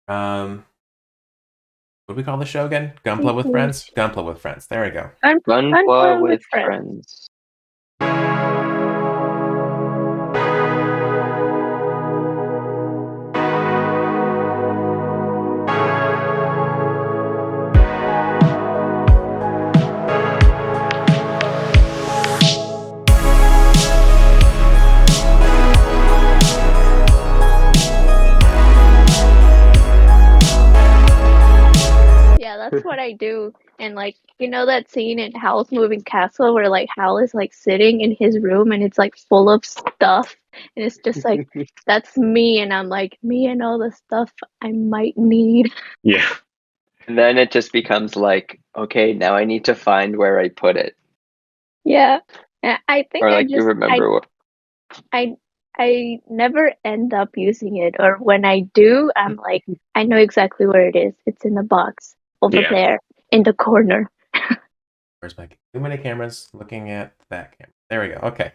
Um, what do we call the show again? Gunpla with Seafood. Friends? Gunpla with Friends. There we go. Gunpla Gunpla with with Friends. Friends. Yeah, that's what I do. And like, that scene in Howl's Moving Castle where like Howl is like sitting in his room and it's like full of stuff. And it's just like, that's me. And I'm like, me and all the stuff I might need. Yeah. And then it just becomes like, okay, now I need to find where I put it. Yeah. And I think Or like you remember what I I never end up using it. Or when I do, I'm like, I know exactly where it is. It's in the box over Yeah. there in the corner. Where's my too many cameras looking at that camera? There we go. Okay.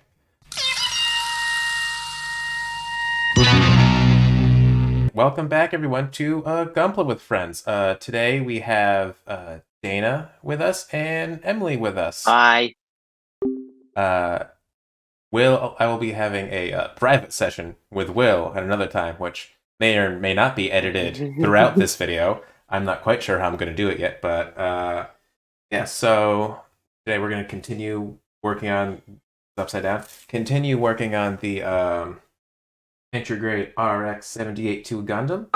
Welcome back, everyone, to Gunpla with Friends. Today we have Dana with us and Emily with us. I Uh, I will be having a private session with Will at another time, which may or may not be edited throughout this video. I'm not quite sure how I'm going to do it yet, but yeah. So today we're going to continue working on upside down. Continue working on the Intergrade RX 78-2 Gundam.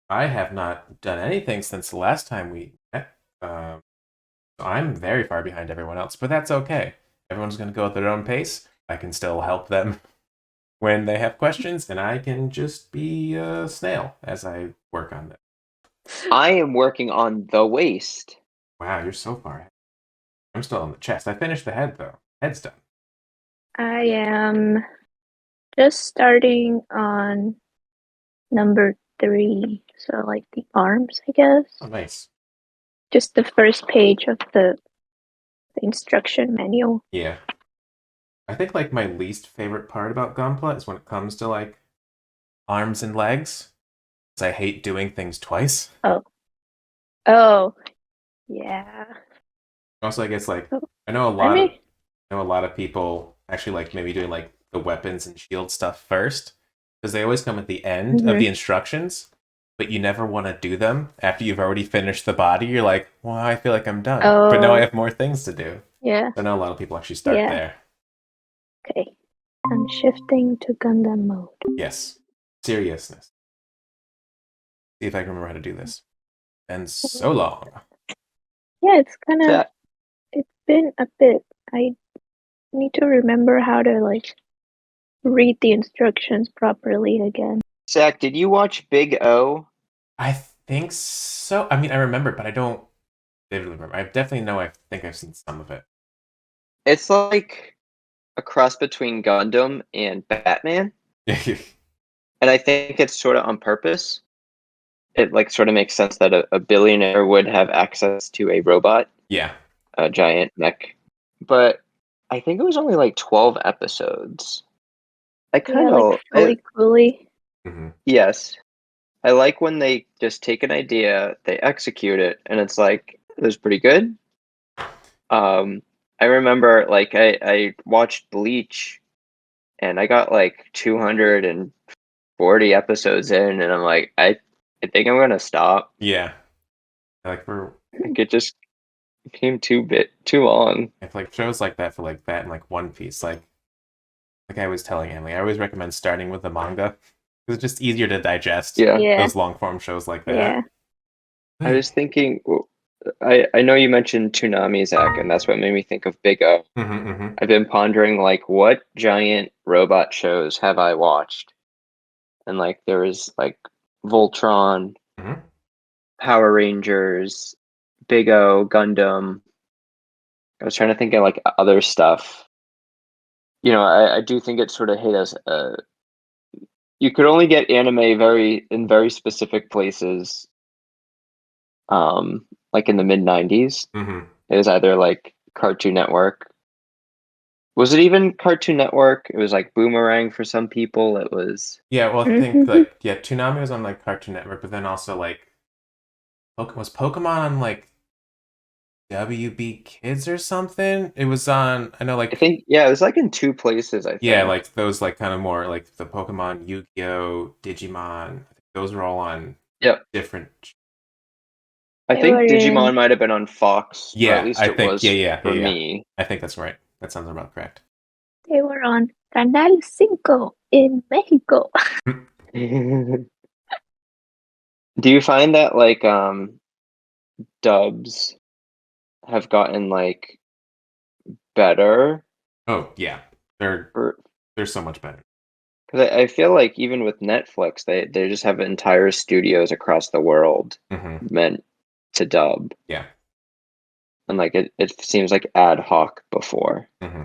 I have not done anything since the last time we met. So I'm very far behind everyone else, but that's okay. Everyone's going to go at their own pace. I can still help them when they have questions, and I can just be a snail as I work on them. I am working on the waist. Wow, you're so far ahead. I'm still on the chest. I finished the head, though. Head's done. I am just starting on number 3. So like the arms, I guess. Oh, nice. Just the first page of the instruction manual. Yeah. I think like my least favorite part about Gunpla is when it comes to like arms and legs. Because I hate doing things twice. Oh, yeah. Also, I guess like Oh, I know a I lot of mean, I know a lot of people actually like maybe doing like the weapons and shield stuff first because they always come at the end of the instructions, but you never want to do them after you've already finished the body. You're like, well, I feel like I'm done, but now I Oh, have more things to do. yeah, So I know a lot of people actually start yeah. there. Okay. I'm shifting to Gundam mode. Yes, seriousness. See if I can remember how to do this. And so long. Yeah, it's kind of, Zach, it's been a bit. I need to remember how to like read the instructions properly again. Zach, did you watch Big O? I think so. I mean, I remember, but I don't vividly remember. I definitely know. I think I've seen some of it. It's like a cross between Gundam and Batman, and I think it's sort of on purpose. It like sort of makes sense that a billionaire would have access to a robot, Yeah. a giant mech. But I think it was only like 12 episodes. I Yeah, kind like of fully coolly. Mm-hmm. yes. I like when they just take an idea, they execute it, and it's like it was pretty good. I remember like I watched Bleach, and I got like 240 episodes in, and I'm like, I think I'm gonna stop. Yeah. Like for Like it just became too long. if like shows like that for like that and like One Piece, like I was telling Emily, I always recommend starting with the manga. It's just easier to digest Yeah. Yeah, those long form shows like yeah. that. I was thinking, I know you mentioned Toonami, Zach, and that's what made me think of Big O. Mm-hmm, mm-hmm. I've been pondering like what giant robot shows have I watched? And like there was like Voltron, Mm-hmm. Power Rangers, Big O, Gundam. I was trying to think of like other stuff. You know, I do think it sort of hit us. You could only get anime very specific places. Like in the mid '90s, Mm-hmm. it was either like Cartoon Network, Was it even Cartoon Network? It was like Boomerang for some people. It was. Yeah, well, I think like Toonami was on like Cartoon Network, but then also like was Pokemon on like WB Kids or something? It was on. I know I like think it was like in two places. I yeah, think. like those like kind of more like the Pokemon, Yu-Gi-Oh, Digimon. I think those were all on Yep. different. I They were think in Digimon might have been on Fox, or at Yeah, least I it think was for yeah. me. I think that's right. That sounds about correct. they were on Canal 5 in Mexico. Do you find that like dubs have gotten like better? Oh yeah, they're Or they're so much better. because I feel like even with Netflix, they just have entire studios across the world Hmm. meant to dub, Yeah. and like it seems like ad hoc before. Hmm.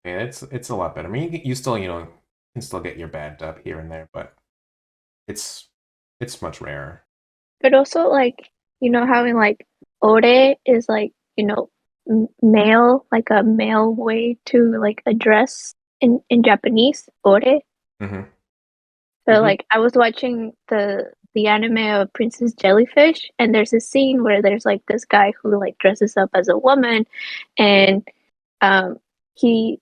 Yeah, it's a lot better. I mean, you still can still get your bad dub here and there, but it's it's much rarer. But also, like, how in like ore is like, male, like a male way to like address in Japanese, ore. Hmm. So Hmm. like I was watching the anime of Princess Jellyfish, and there's a scene where there's like this guy who like dresses up as a woman, and he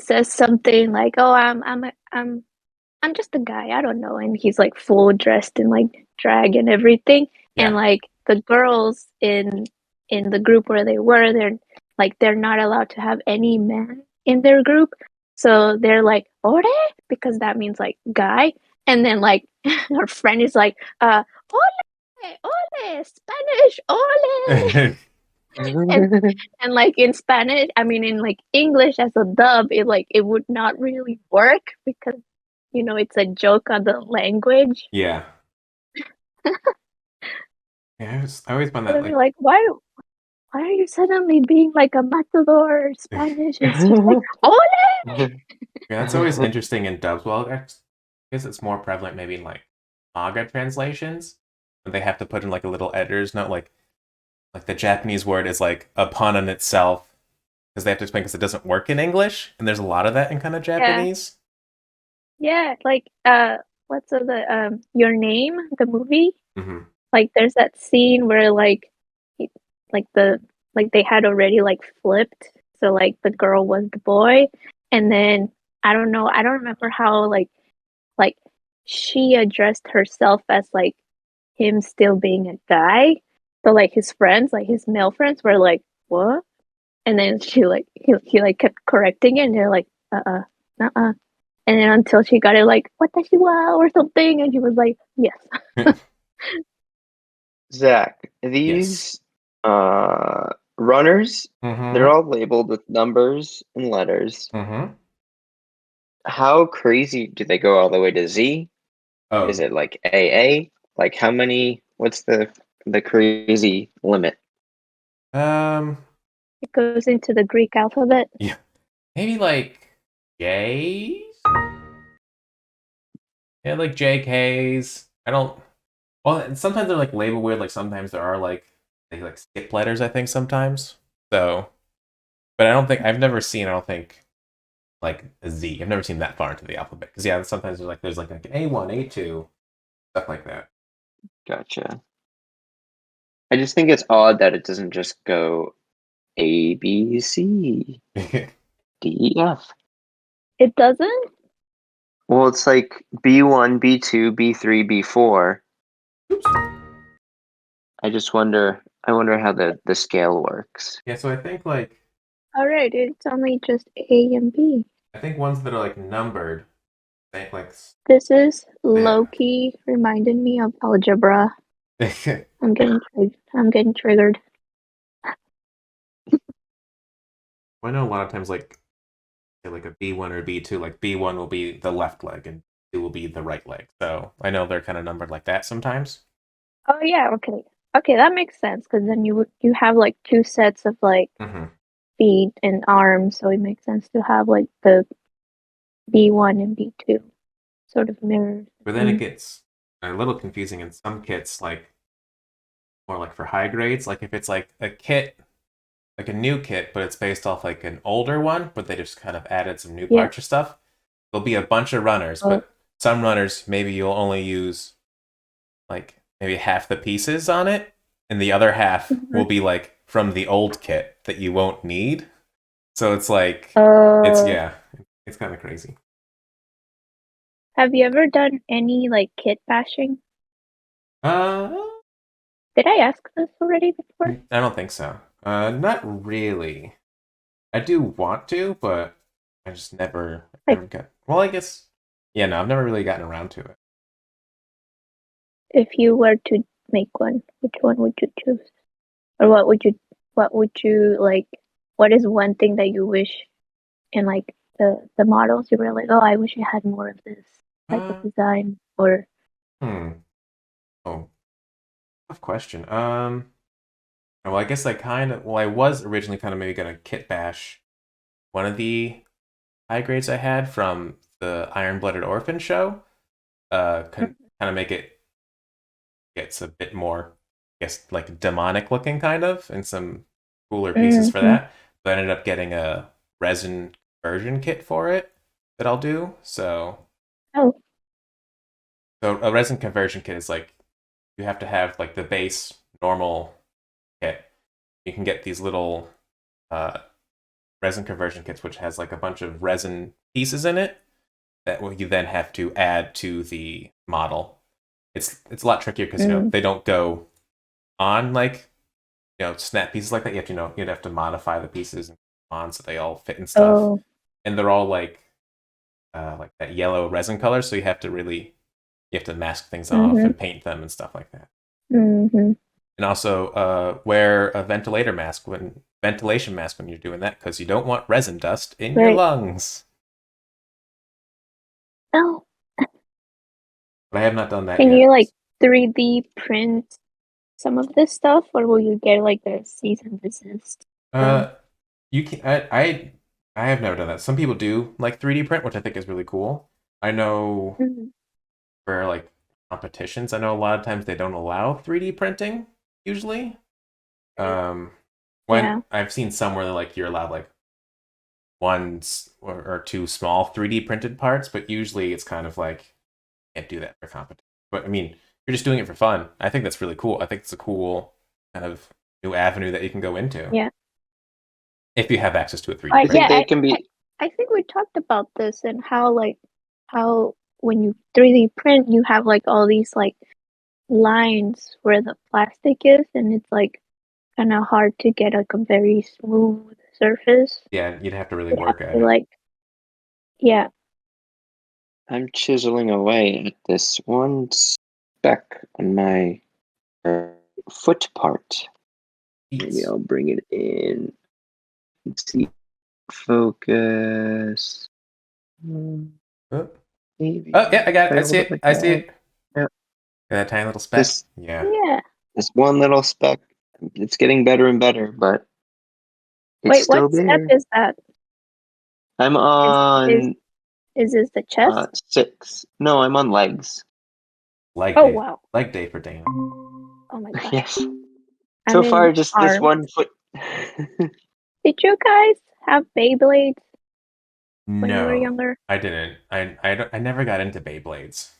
says something like, "Oh, I'm just a guy, I don't know," and he's like full dressed in like drag and everything, and Yeah. like the girls in the group where they were, they're not allowed to have any man in their group, so they're like ore because that means like guy, and then like her friend is like ole ole Spanish ole, and and like in Spanish, I mean in like English as a dub, it would not really work because it's a joke on the language. Yeah. Yeah, I always find So that they're like, why are you suddenly being like a matador Spanish? It's just like, ole! yeah, that's always interesting in dubs. Well, I guess it's more prevalent maybe in like manga translations. When they have to put in like a little editor's note, like the Japanese word is like a pun in itself because they have to explain because it doesn't work in English, and there's a lot of that in kind of Yeah, Japanese. yeah, like what's the Your Name, the movie? Hmm. Like there's that scene where he- like they had already like flipped, so like the girl was the boy, and then I don't remember how like she addressed herself as like him still being a guy. So like his friends, like his male friends were like, "What?" And then he like kept correcting it and they're like, "Uh-uh. Uh-uh." And then until she got it like, "What does she want?" or something, and he was like, "Yes." Zach, Yes. these runners, they're Hmm. all labeled with numbers and letters. Hmm. How crazy do they go all the way to Z? Is Oh, it like AA? Like how many? What's the crazy limit? um, It goes into the Greek alphabet. yeah, maybe like J's. Yeah, like JKs. I don't. Well, and sometimes they're like labeled weird. Like sometimes there are like they like skip letters. I think sometimes. So, but I don't think I've never seen. I don't think like a Z. I've never seen that far into the alphabet. Because yeah, sometimes there's like an A1, A2, stuff like that. Gotcha. I just think it's odd that it doesn't just go A B C D E F. It doesn't? Well, it's like B1, B2, B3, B4. Oops. I just wonder. I wonder how the scale works. Yeah, so I think like Alright, it's only just A and B. I think ones that are like numbered. I think like This is yeah. low key reminded me of algebra. I I'm getting triggered. know a lot of times like a B1 or B2, like B1 will be the left leg and 2 will be the right leg. So I know they're kind of numbered like that sometimes. Oh yeah, okay. Okay, that makes sense because then you have like two sets of like Hmm. feet and arms, so it makes sense to have like the B1 and B2 sort of mirrors. But then it gets a little confusing in some kits, like more like for high grades. Like if it's like a like a new kit, but it's based off like an older one, but they just kind of added some new Yeah. parts or stuff. There'll be a bunch of runners, Oh. but some runners maybe you'll only use like maybe half the pieces on it, and the other half will be like from the old kit that you won't need. So it's like it's it's kind of crazy. Have you ever done any like kit bashing? Uh, Did I ask this already before? I don't think so. Not really. I do want to, but I just never got. Well, I guess yeah. No, I've never really gotten around to it. If you were to make one, which one would you choose? Or what would you like, what is one thing that you wish in like the models you were like, oh, I wish I had more of this type of design or Oh, tough question. Well, I guess I was originally kind of maybe gonna kit bash one of the high grades I had from the Iron Blooded Orphan show. Kind of make it gets a bit more, I guess, like demonic looking kind of, and some cooler pieces for that. But I ended up getting a resin conversion kit for it that I'll do. So a resin conversion kit is like you have to have like the base normal kit. You can get these little resin conversion kits, which has like a bunch of resin pieces in it that you then have to add to the model. It's a lot trickier because they don't go on like snap pieces like that. You have to you'd have to modify the pieces on so they all fit and stuff. And they're all like that yellow resin color, so you have to mask things off and paint them and stuff like that. And also wear a ventilation mask when you're doing that, because you don't want resin dust in your lungs. Oh. But I have not done that Can yet. you like 3D print some of this stuff, or will you get like a cease and desist? You can. I have never done that. Some people do like 3D print, which I think is really cool. I know for like competitions, I know a lot of times they don't allow 3D printing usually. When I've seen somewhere like you're allowed like one or two small 3D printed parts, but usually it's kind of like can't do that for competition. But I mean, you're just doing it for fun. I think that's really cool. I think it's a cool kind of new avenue that you can go into. Yeah. If you have access to a 3D printer. I think we talked about this and how when you 3D print, you have like all these like lines where the plastic is, and it's like kind of hard to get like a very smooth surface. Yeah, you'd have to really work at it. Like, yeah. I'm chiseling away at this one speck on my foot part. Maybe I'll bring it in. Let's see. Focus. Maybe. Oh, yeah, I got it. I see it. I see it. Yeah. That tiny little speck. This one little speck. It's getting better and better, but wait, what step is that? I'm on. Is this the chest? 6. No, I'm on legs. Leg day. Wow. Leg day for Dana. Oh my god. Yes. So far, just this one foot. Did you guys have Beyblades when you were No, younger? I didn't. I never got into Beyblades.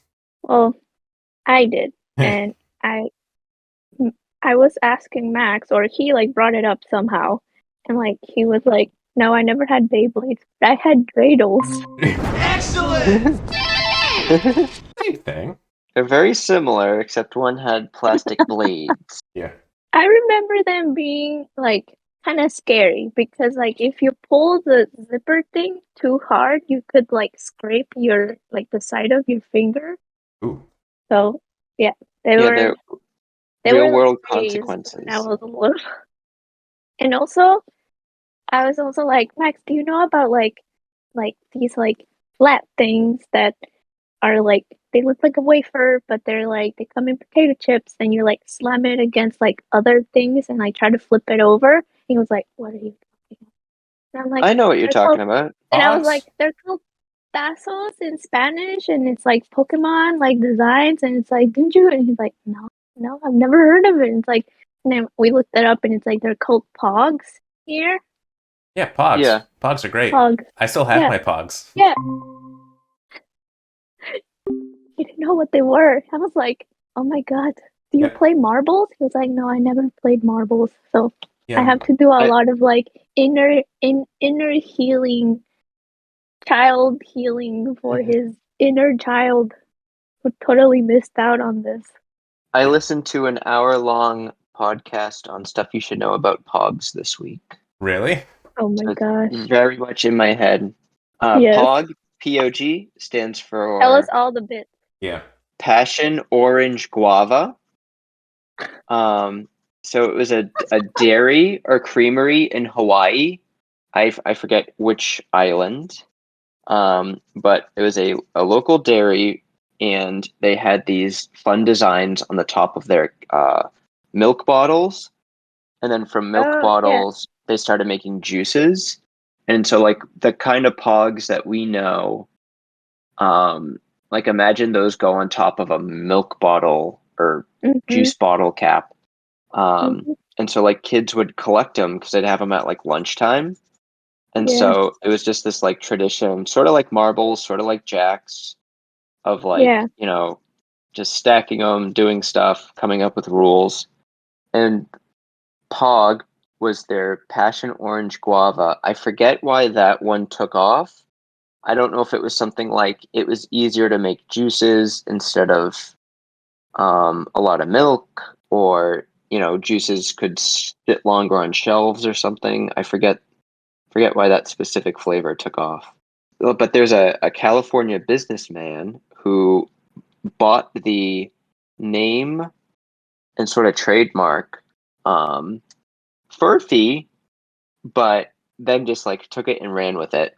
Well, I did, and I was asking Max, or he like brought it up somehow, and like he was like, "No, I never had Beyblades, but I had dreidels." Excellent. Same thing. They're very similar, except one had plastic blades. Yeah. I remember them being like kind of scary because like if you pull the zipper thing too hard, you could like scrape your like the side of your finger. Ooh. So yeah, they were real world consequences. I was a little, and also I was also like, Max, do you know about like these like flat things that are like they look like a wafer, but they're like they come in potato chips, and you like slam it against like other things and like try to flip it over. He was like, "What are you talking about?" And I'm like, I know what you're talking about. And I was like, "They're called tazos in Spanish, and it's like Pokemon like designs, and it's like, didn't you?" And he's like, "No, I've never heard of it." And it's like, and then we looked it up, and it's like they're called Pogs, here? Yeah, Pogs. Yeah. Pogs are great. Pogs. I still have Yeah. my Pogs. Yeah. I didn't know what they were. I was like, oh my god, do you Yep. play marbles? He was like, no, I never played marbles. So I Yeah. have to do a I- lot of like inner healing, child healing for his inner child who totally missed out on this. I listened to an hour-long podcast on stuff you should know about Pogs this week. Really? Oh my So it's gosh. very much in my head. Yes. Pog, POG, stands Tell us for all the bits. Yeah. Passion Orange Guava. So it was a dairy or creamery in Hawaii. I forget which island. But it was a local dairy, and they had these fun designs on the top of their milk bottles. And then from milk Oh, yeah. bottles, they started making juices. And so, like, the kind of Pogs that we know, like, imagine those go on top of a milk bottle or Mm-hmm. juice bottle cap. Mm-hmm. And so, like, kids would collect them because they'd have them at, like, lunchtime. And Yeah. so it was just this, like, tradition, sort of like marbles, sort of like jacks, of, like, Yeah. you know, just stacking them, doing stuff, coming up with rules. And Pog was their Passion Orange Guava. I forget why that one took off. I don't know if it was something like it was easier to make juices instead of a lot of milk, or juices could sit longer on shelves or something. I forget why that specific flavor took off. But there's a California businessman who bought the name and sort of trademark for a fee, but then just like took it and ran with it.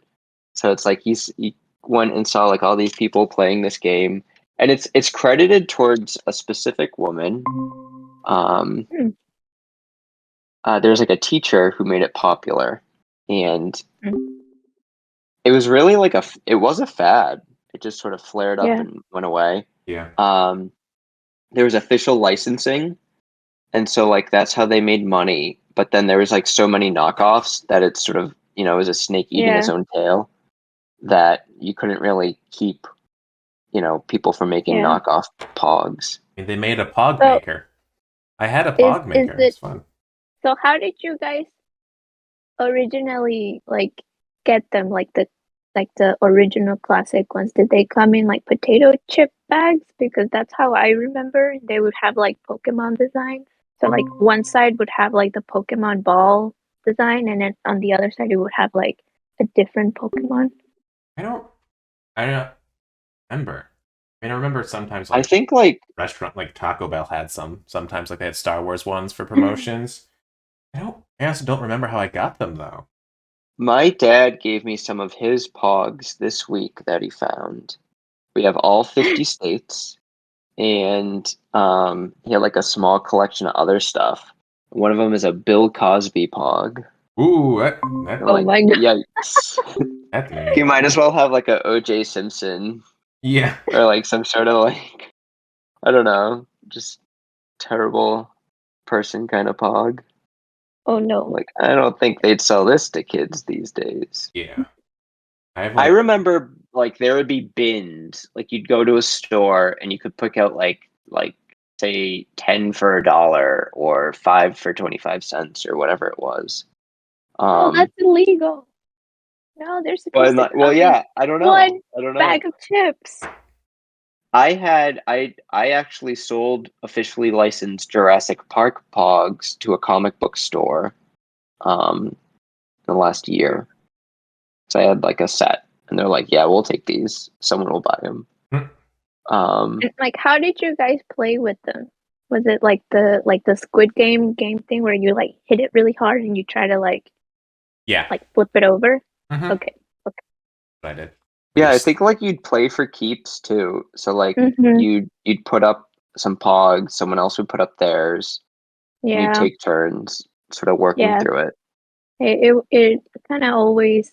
So it's like he went and saw like all these people playing this game, and it's credited towards a specific woman. Hmm. There's like a teacher who made it popular, and Hmm. it was really like it was a fad. It just sort of flared up Yeah. and went away. Yeah. There was official licensing, and so like that's how they made money. But then there was like so many knockoffs that it's sort of it was a snake eating its Yeah. own tail, that you couldn't really keep people from making Yeah. knockoff Pogs. I mean, they made a Pog So maker. I had a is Pog maker. it It's fun. so how did you guys originally like get them like the original classic ones? Did they come in like potato chip bags? Because that's how I remember they would have like Pokemon designs. So like one side would have like the Pokemon ball design, and then on the other side it would have like a different Pokemon. I don't remember. I mean, I remember sometimes I like think like restaurant like Taco Bell had some. Sometimes like they had Star Wars ones for promotions. I also don't remember how I got them though. my dad gave me some of his Pogs this week that he found. We have all 50 states, and he had like a small collection of other stuff. One of them is a Bill Cosby Pog. Ooh, I'm that Oh like, my god. yikes. that to You me. might as well have like a OJ Simpson, Yeah. or like some sort of like, I don't know, just terrible person kind of Pog. Oh no. Like, I don't think they'd sell this to kids these days. Yeah. I have I like remember like there would be bins. Like you'd go to a store and you could pick out like say 10 for $1 or 5 for 25 cents or whatever it was. Oh, that's illegal. No, they're Well, supposed to well, come in yeah, I don't know. one I don't know. bag of chips. I actually sold officially licensed Jurassic Park Pogs to a comic book store in the last year. So I had like a set, and they're like, "Yeah, we'll take these. Someone will buy them." Hmm. And like, how did you guys play with them? Was it like the Squid Game thing where you like hit it really hard and you try to like yeah. flip it over? Mm-hmm. Okay. I did. Yeah, I Just- think like you'd play for keeps too. So like Mm-hmm. you'd put up some Pogs, someone else would put up theirs, and you'd Yeah. take turns sort of working Yeah. through it. It kind of always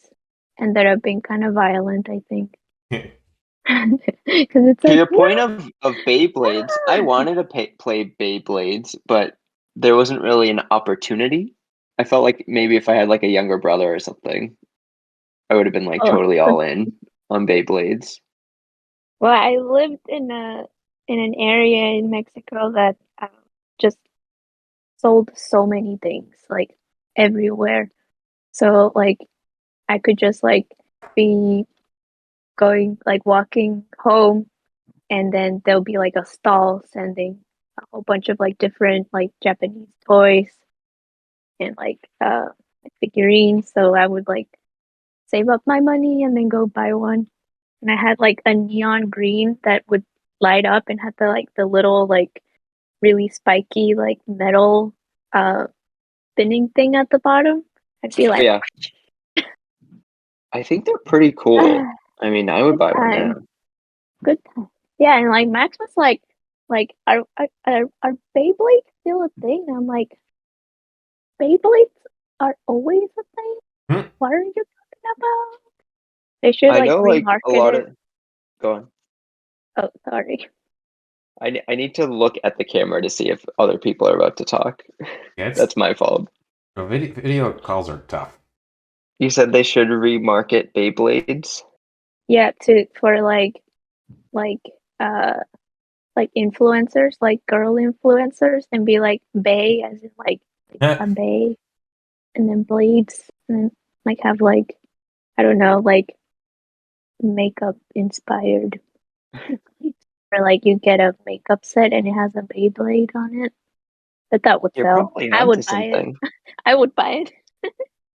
ended up being kind of violent, I think. Because it's To like, your point no! of Beyblades, I wanted to play Beyblades, but there wasn't really an opportunity. I felt like maybe if I had like a younger brother or something, I would have been like Oh, totally all in on Beyblades. well, I lived in an area in Mexico that just sold so many things, like everywhere. So like I could just like be going like walking home, and then there'll be like a stall sending a whole bunch of like different like Japanese toys and like figurines. So I would like save up my money and then go buy one. And I had like a neon green that would light up and had the little like really spiky like metal uh spinning thing at the bottom. I'd be like, Yeah, I think they're pretty cool. I mean, I would good buy one now. time, good time. Yeah, and like Max was like, are Beyblades still a thing? And I'm like, Beyblades are always a thing. Hmm. What are you talking about? They should I like know like a remarket lot it. of. Go on. Oh, sorry. I need to look at the camera to see if other people are about to talk. Yeah, it's, That's my fault. video calls are tough. You said they should remarket Beyblades. Yeah, to for like uh like influencers, like girl influencers, and be like Bay as in like a Bay, and then Blades, and then like have like I don't know, like makeup inspired. Or like you get a makeup set and it has a Beyblade on it. But that would You're sell. probably I onto would buy it. something. I would buy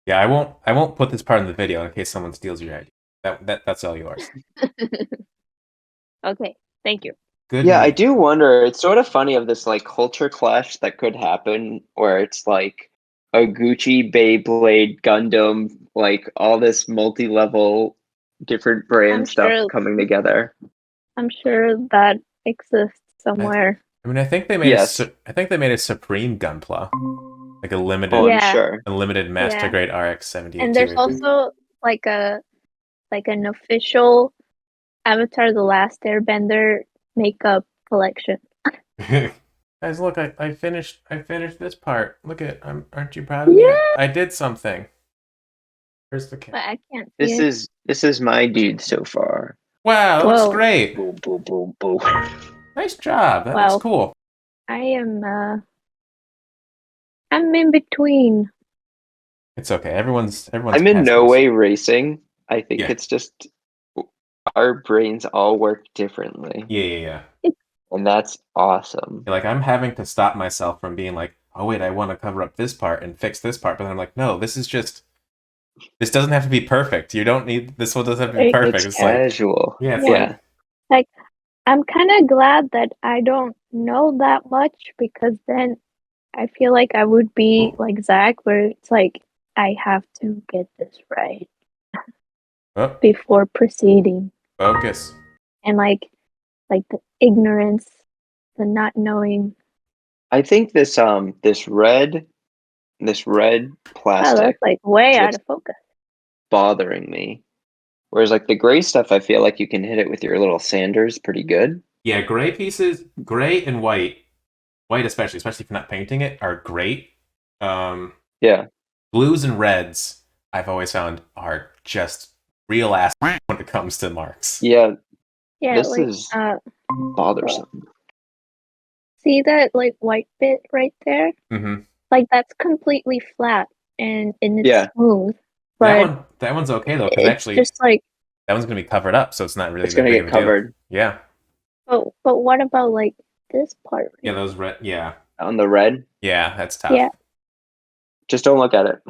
Yeah, I won't put this part in the video in case someone steals your idea. That's all yours. it. Okay, thank you. Good Yeah, I meat. do wonder. It's sort of funny of this like culture clash that could happen where it's like a Gucci, Beyblade, Gundam, like all this multi-level different I'm brand stuff sure coming together. I'm sure that exists I, somewhere. I mean, I think they made Yes. I think they made a Supreme Gunpla, like a Oh, I'm limited Yeah, sure. master yeah. grade RX 78 And there's too. also like an official Avatar: The Last Airbender makeup collection. Guys, look, I finished this part. Look at aren't you proud of me? Yeah, I did something. Where's the camera? but I can't see This it. is my dude so far. Wow, that looks Whoa. great. Boom, boom, boom, boom. Nice job. That looks Wow. cool. I am I'm in between. It's okay. Everyone's I'm in past no this. way racing. I think Yeah. it's just our brains all work differently, Yeah. and that's awesome. Yeah, like I'm having to stop myself from being like, oh wait, I want to cover up this part and fix this part, but then I'm like, no, this doesn't have to be perfect. You don't need this one doesn't have to be Right. perfect. It's It's like casual. yeah, it's Yeah. like Like I'm kind of glad that I don't know that much, because then I feel like I would be like Zach, where it's like I have to get this right oh, before proceeding, focus. and like the ignorance, the not knowing. I think this red Oh, plastic that's like way is out what's of focus. bothering me. Whereas like the gray stuff, I feel like you can hit it with your little sanders pretty good. Yeah, gray pieces, gray and white especially if you're not painting it, are great. Yeah. Blues and reds, I've always found are just real ass when it comes to marks. Yeah, Yeah, this like is bothersome. see that like white bit right there? Mm-hmm. Like that's completely flat and it's Yeah. smooth, but That one's okay though, because it's actually just like, that one's gonna be covered up, so it's not really It's that gonna big get of a deal. covered Yeah. but what about like this part Yeah, right those red. Yeah, on the red. yeah, that's tough. Yeah. Just don't look at it.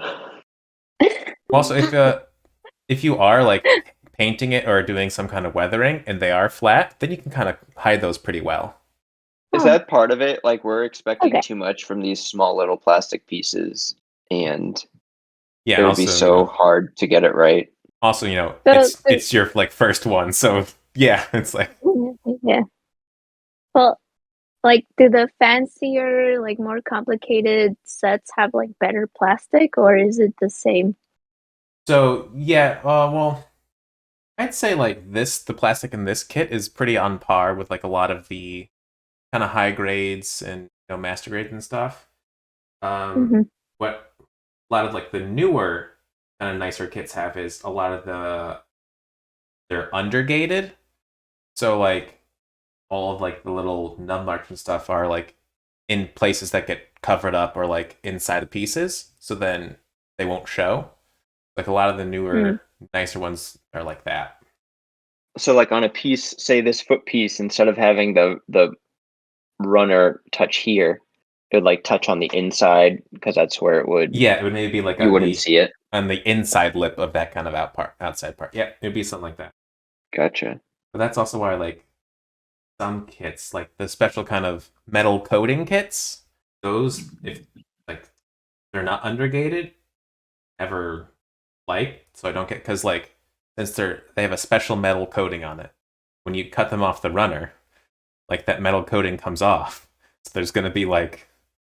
Also, if you are like painting it or doing some kind of weathering and they are flat, then you can kind of hide those pretty well. Is Oh, that part of it? Like we're expecting okay. too much from these small little plastic pieces, and Yeah, it and would be also so hard to get it right. So it's your like first one, so yeah, it's like yeah. Well, like do the fancier, like more complicated sets have like better plastic, or is it the same? so yeah. Well, I'd say like the plastic in this kit is pretty on par with like a lot of the kind of high grades and master grades and stuff. Mhm. What a lot of like the newer kind of nicer kits have is a lot of they're undergated. So like all of like the little nub marks and stuff are like in places that get covered up or like inside of pieces, so then they won't show. Like a lot of the newer, nicer ones are like that. So like on a piece, say this foot piece, instead of having the runner touch here, it would like touch on the inside because that's where it would. Yeah, it would maybe be like You wouldn't see it. on the inside lip of that kind of outside part. Yeah, it'd be something like that. Gotcha. But that's also why like some kits, like the special kind of metal coating kits, those if like they're not undergated, ever like, so I don't get, because like since they have a special metal coating on it, when you cut them off the runner, like that metal coating comes off. So there's gonna be like,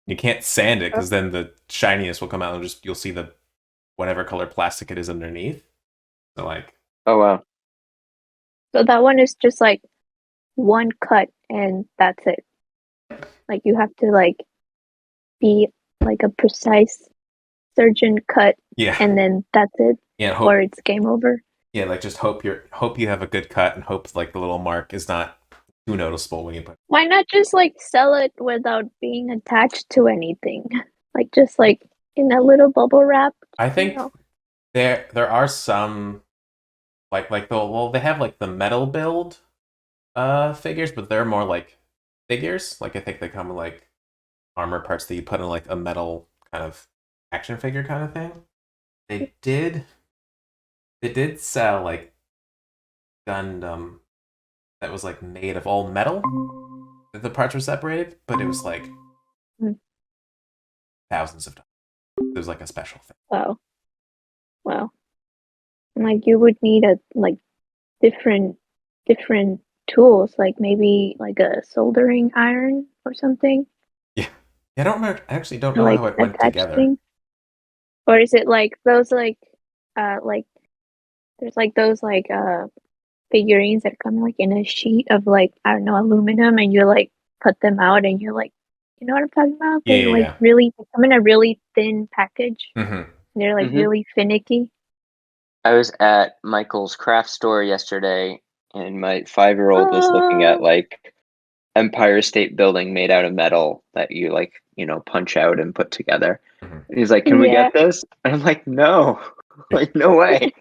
you can't sand it because then the shininess will come out and just you'll see the whatever color plastic it is underneath. So like, Oh wow. So that one is just like one cut and that's it. Like you have to like be like a precise surgeon cut yeah, and then that's it, yeah, or it's game over. yeah, like just hope you have a good cut and hope like the little mark is not too noticeable when you put. Why not just like sell it without being attached to anything? Like just like in a little bubble wrap. I you think know? there are some like they have like the metal build figures, but they're more like figures. Like I think they come with like armor parts that you put in like a metal kind of action figure kind of thing. They did sell like Gundam that was like made of all metal. The parts were separated, but it was like Mm. thousands of dollars. It was like a special thing. Wow. Wow. And like you would need a like different tools, like maybe like a soldering iron or something. Yeah, I don't remember. I actually don't Or know like how it went attach together. things. Or is it like those like there's like those like figurines that come like in a sheet of like, I don't know, aluminum, and you like cut them out and you're like, you know what I'm talking about? Yeah, They're like yeah, they come in a really thin package. yeah. Mm-hmm. And they're like Mhm. really finicky. I was at Michael's craft store yesterday, and my 5-year-old was looking Oh, at like Empire State Building made out of metal that you like, punch out and put together. Mm-hmm. And he's like, "Can we yeah. get this?" And I'm like, "No, like no way,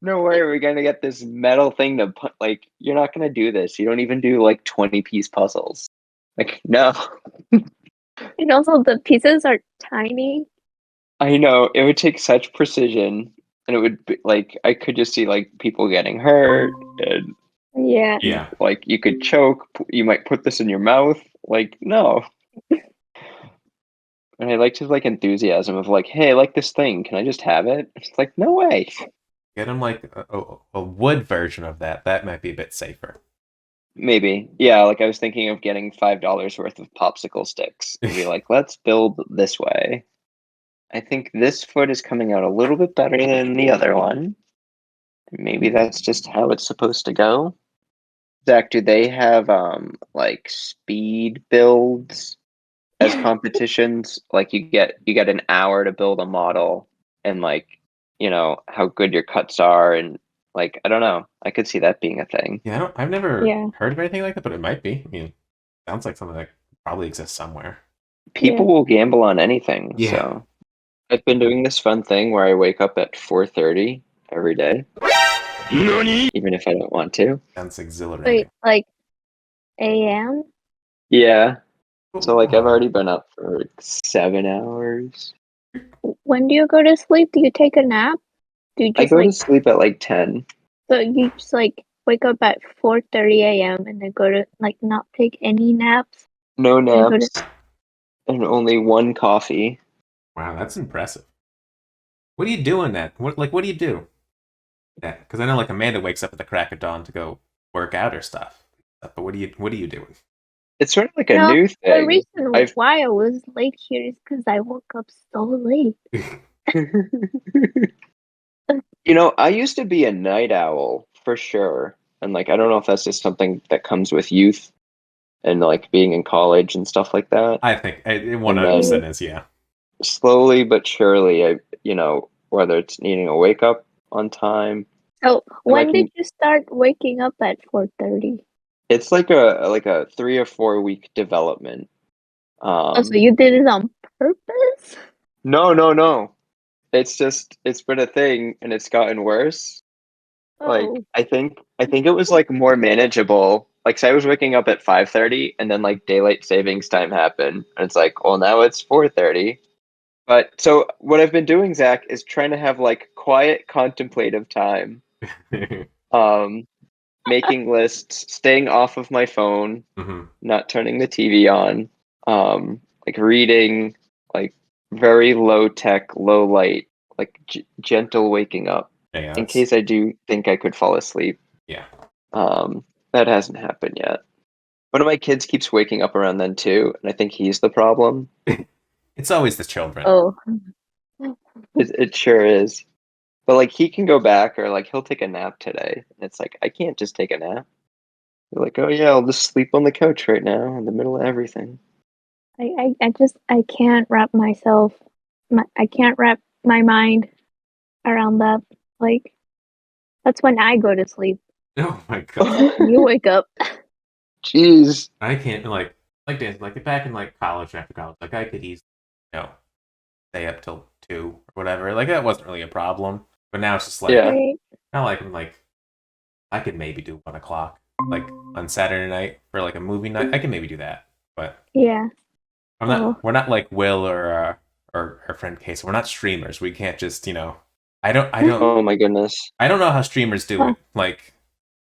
no way are we gonna get this metal thing to put. Like, you're not gonna do this. You don't even do like 20-piece puzzles. Like, no." And also the pieces are tiny. I know it would take such precision, and it would be like I could just see like people getting hurt, and Yeah. Yeah. like you could choke. You might put this in your mouth. Like, no. And I liked his like enthusiasm of like, "Hey, I like this thing. Can I just have it?" It's like, no way. Get them like a wood version of that. That might be a bit safer. Maybe, yeah. Like I was thinking of getting $5 worth of popsicle sticks and be like, "Let's build this way." I think this foot is coming out a little bit better than the other one. Maybe that's just how it's supposed to go. Zach, do they have like speed builds as competitions? Like you get an hour to build a model, and like how good your cuts are, and like I don't know. I could see that being a thing. Yeah, I've never Yeah. heard of anything like that, but it might be. I mean, sounds like something that probably exists somewhere. People Yeah. will gamble on anything. Yeah. So I've been doing this fun thing where I wake up at 4:30 every day, even if I don't want to. Sounds exhilarating. Wait, like AM? Yeah. So like I've already been up for like 7 hours. When do you go to sleep? Do you take a nap? Do you I just go to like sleep at like 10. so you just like wake up at 4:30 a.m. and then go to like not take any naps No and go to naps and only one coffee. Wow, that's impressive. What do you do in that? What do you do? Yeah, because I know like Amanda wakes up at the crack of dawn to go work out or stuff. But what are you doing? It's sort of like a No, new the thing. reason why I was late here is because I woke up so late. I used to be a night owl for sure. And like I don't know if that's just something that comes with youth and like being in college and stuff like that. I think it And then 100% is, yeah. slowly but surely, whether it's needing a wake up on time. So when like- did you start waking up at 4:30? It's like a 3 or 4 week development. Oh, so you did it on purpose? No. It's been a thing and it's gotten worse. Like Oh, I think it was like more manageable. Like say I was waking up at 5:30 and then like daylight savings time happened. And it's like, well now it's 4:30. But so what I've been doing, Zach, is trying to have like quiet contemplative time. Making lists, staying off of my phone, not turning the TV on, like reading, like very low tech, low light, like gentle waking up Yeah, in case I do think I could fall asleep. Yeah. That hasn't happened yet. One of my kids keeps waking up around then too, and I think he's the problem. It's always the children. oh. It sure is. But like he can go back or like he'll take a nap today. And it's like I can't just take a nap. You're like, oh yeah, I'll just sleep on the couch right now in the middle of everything. I can't wrap I can't wrap my mind around that. Like, that's when I go to sleep. Oh my god. You wake up. Jeez. I can't Dan, like back in like college and after college, like I could easily, stay up till 2 or whatever. Like that wasn't really a problem. But now it's just like Yeah. Right? kind of like I'm like I could maybe do 1 o'clock, like on Saturday night for like a movie night. I can maybe do that, but Yeah. I'm not. Oh. We're not like Will or our friend Case. We're not streamers. We can't just I don't. Oh my goodness. I don't know how streamers do Huh. it. Like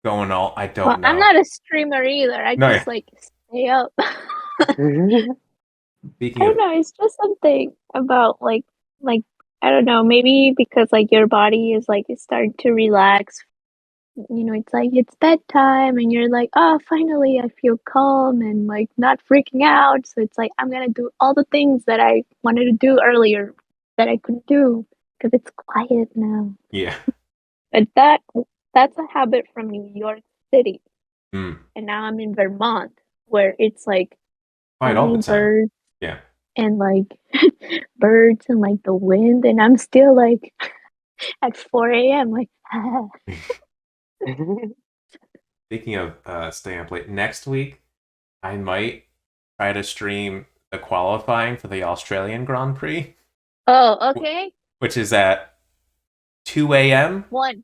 going all. I don't Well, know. I'm not a streamer either. I No, just like stay up. Speaking I of, don't know. It's just something about like I don't know. Maybe because like your body is like it's starting to relax. It's like it's bedtime, and you're like, oh, finally, I feel calm and like not freaking out. So it's like I'm gonna do all the things that I wanted to do earlier that I couldn't do because it's quiet now. yeah. But that's a habit from New York City, Mm. and now I'm in Vermont, where it's like Quiet all only the time. birds Yeah. and like birds and like the wind, and I'm still like at 4 a.m. like Speaking of staying up late, next week I might try to stream the qualifying for the Australian Grand Prix, oh, okay, which is at 2 a.m. one.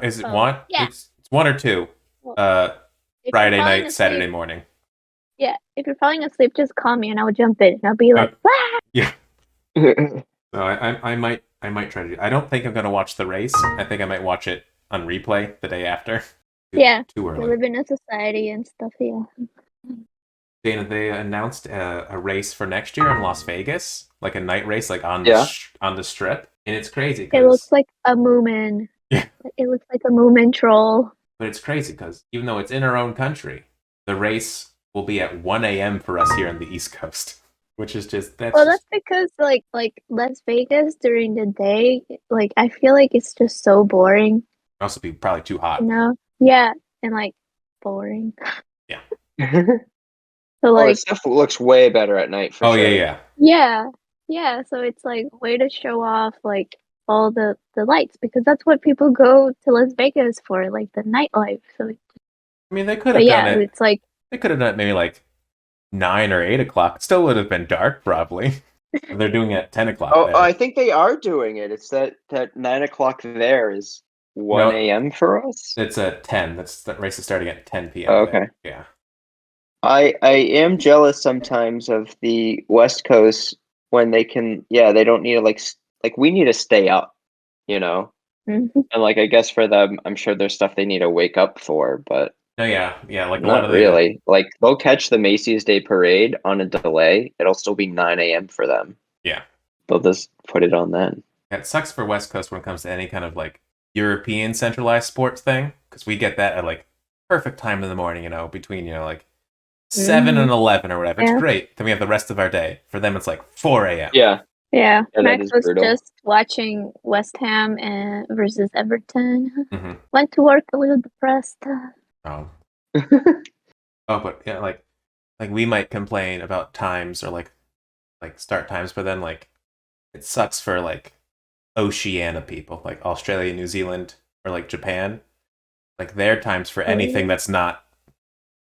Is it Oh, one? yeah. It's 1 or 2. Well, Uh, If Friday you're falling night, asleep, Saturday morning. yeah, if you're falling asleep, just call me and I'll jump in and I'll be like, "Wah!" Yeah. So I might try to do. I don't think I'm gonna watch the race. I think I might watch it on replay the day after. Yeah, Too we early. live in a society and stuff. Yeah. Dana, they announced a race for next year in Las Vegas, like a night race, like on Yeah. on the strip, and it's crazy. It looks like a Moomin. Yeah. It looks like a Moomin troll. But it's crazy because even though it's in our own country, the race will be at 1 a.m. for us here on the East Coast, which is just Well, that's because like Las Vegas during the day, like I feel like it's just so boring, also be probably too hot. Yeah, and like boring. Yeah. So Oh, like this stuff looks way better at night for Oh sure. yeah. yeah, so it's like way to show off like all the lights because that's what people go to Las Vegas for, like the nightlife. So I mean, they could but have done yeah, it. it's like They could have done it maybe like 9 or 8 o'clock. It still would have been dark probably. They're doing it at 10 o'clock. Oh, there. I think they are doing it. It's that 9 o'clock there is 1 a.m. for us. It's at 10. That race is starting at 10 p.m. Oh, okay. there. Yeah. I am jealous sometimes of the West Coast when they can. Yeah, they don't need to like we need to stay up, mhm. And like I guess for them, I'm sure there's stuff they need to wake up for, but No, yeah. Like a lot not of really. Like they'll catch the Macy's Day Parade on a delay. It'll still be 9 a.m. for them. Yeah. They'll just put it on then. It sucks for West Coast when it comes to any kind of like European centralized sports thing because we get that at like perfect time in the morning, between like 7 and 11 or whatever. Yeah. It's great. Then we have the rest of our day. For them, it's like 4 a.m. Yeah. Yeah, that Max is was brutal. just watching West Ham and versus Everton. Mhm. Went to work a little depressed. Oh, but yeah, like we might complain about times or like start times, but then like it sucks for like Oceania people, like Australia, New Zealand, or like Japan. Like their times for anything that's not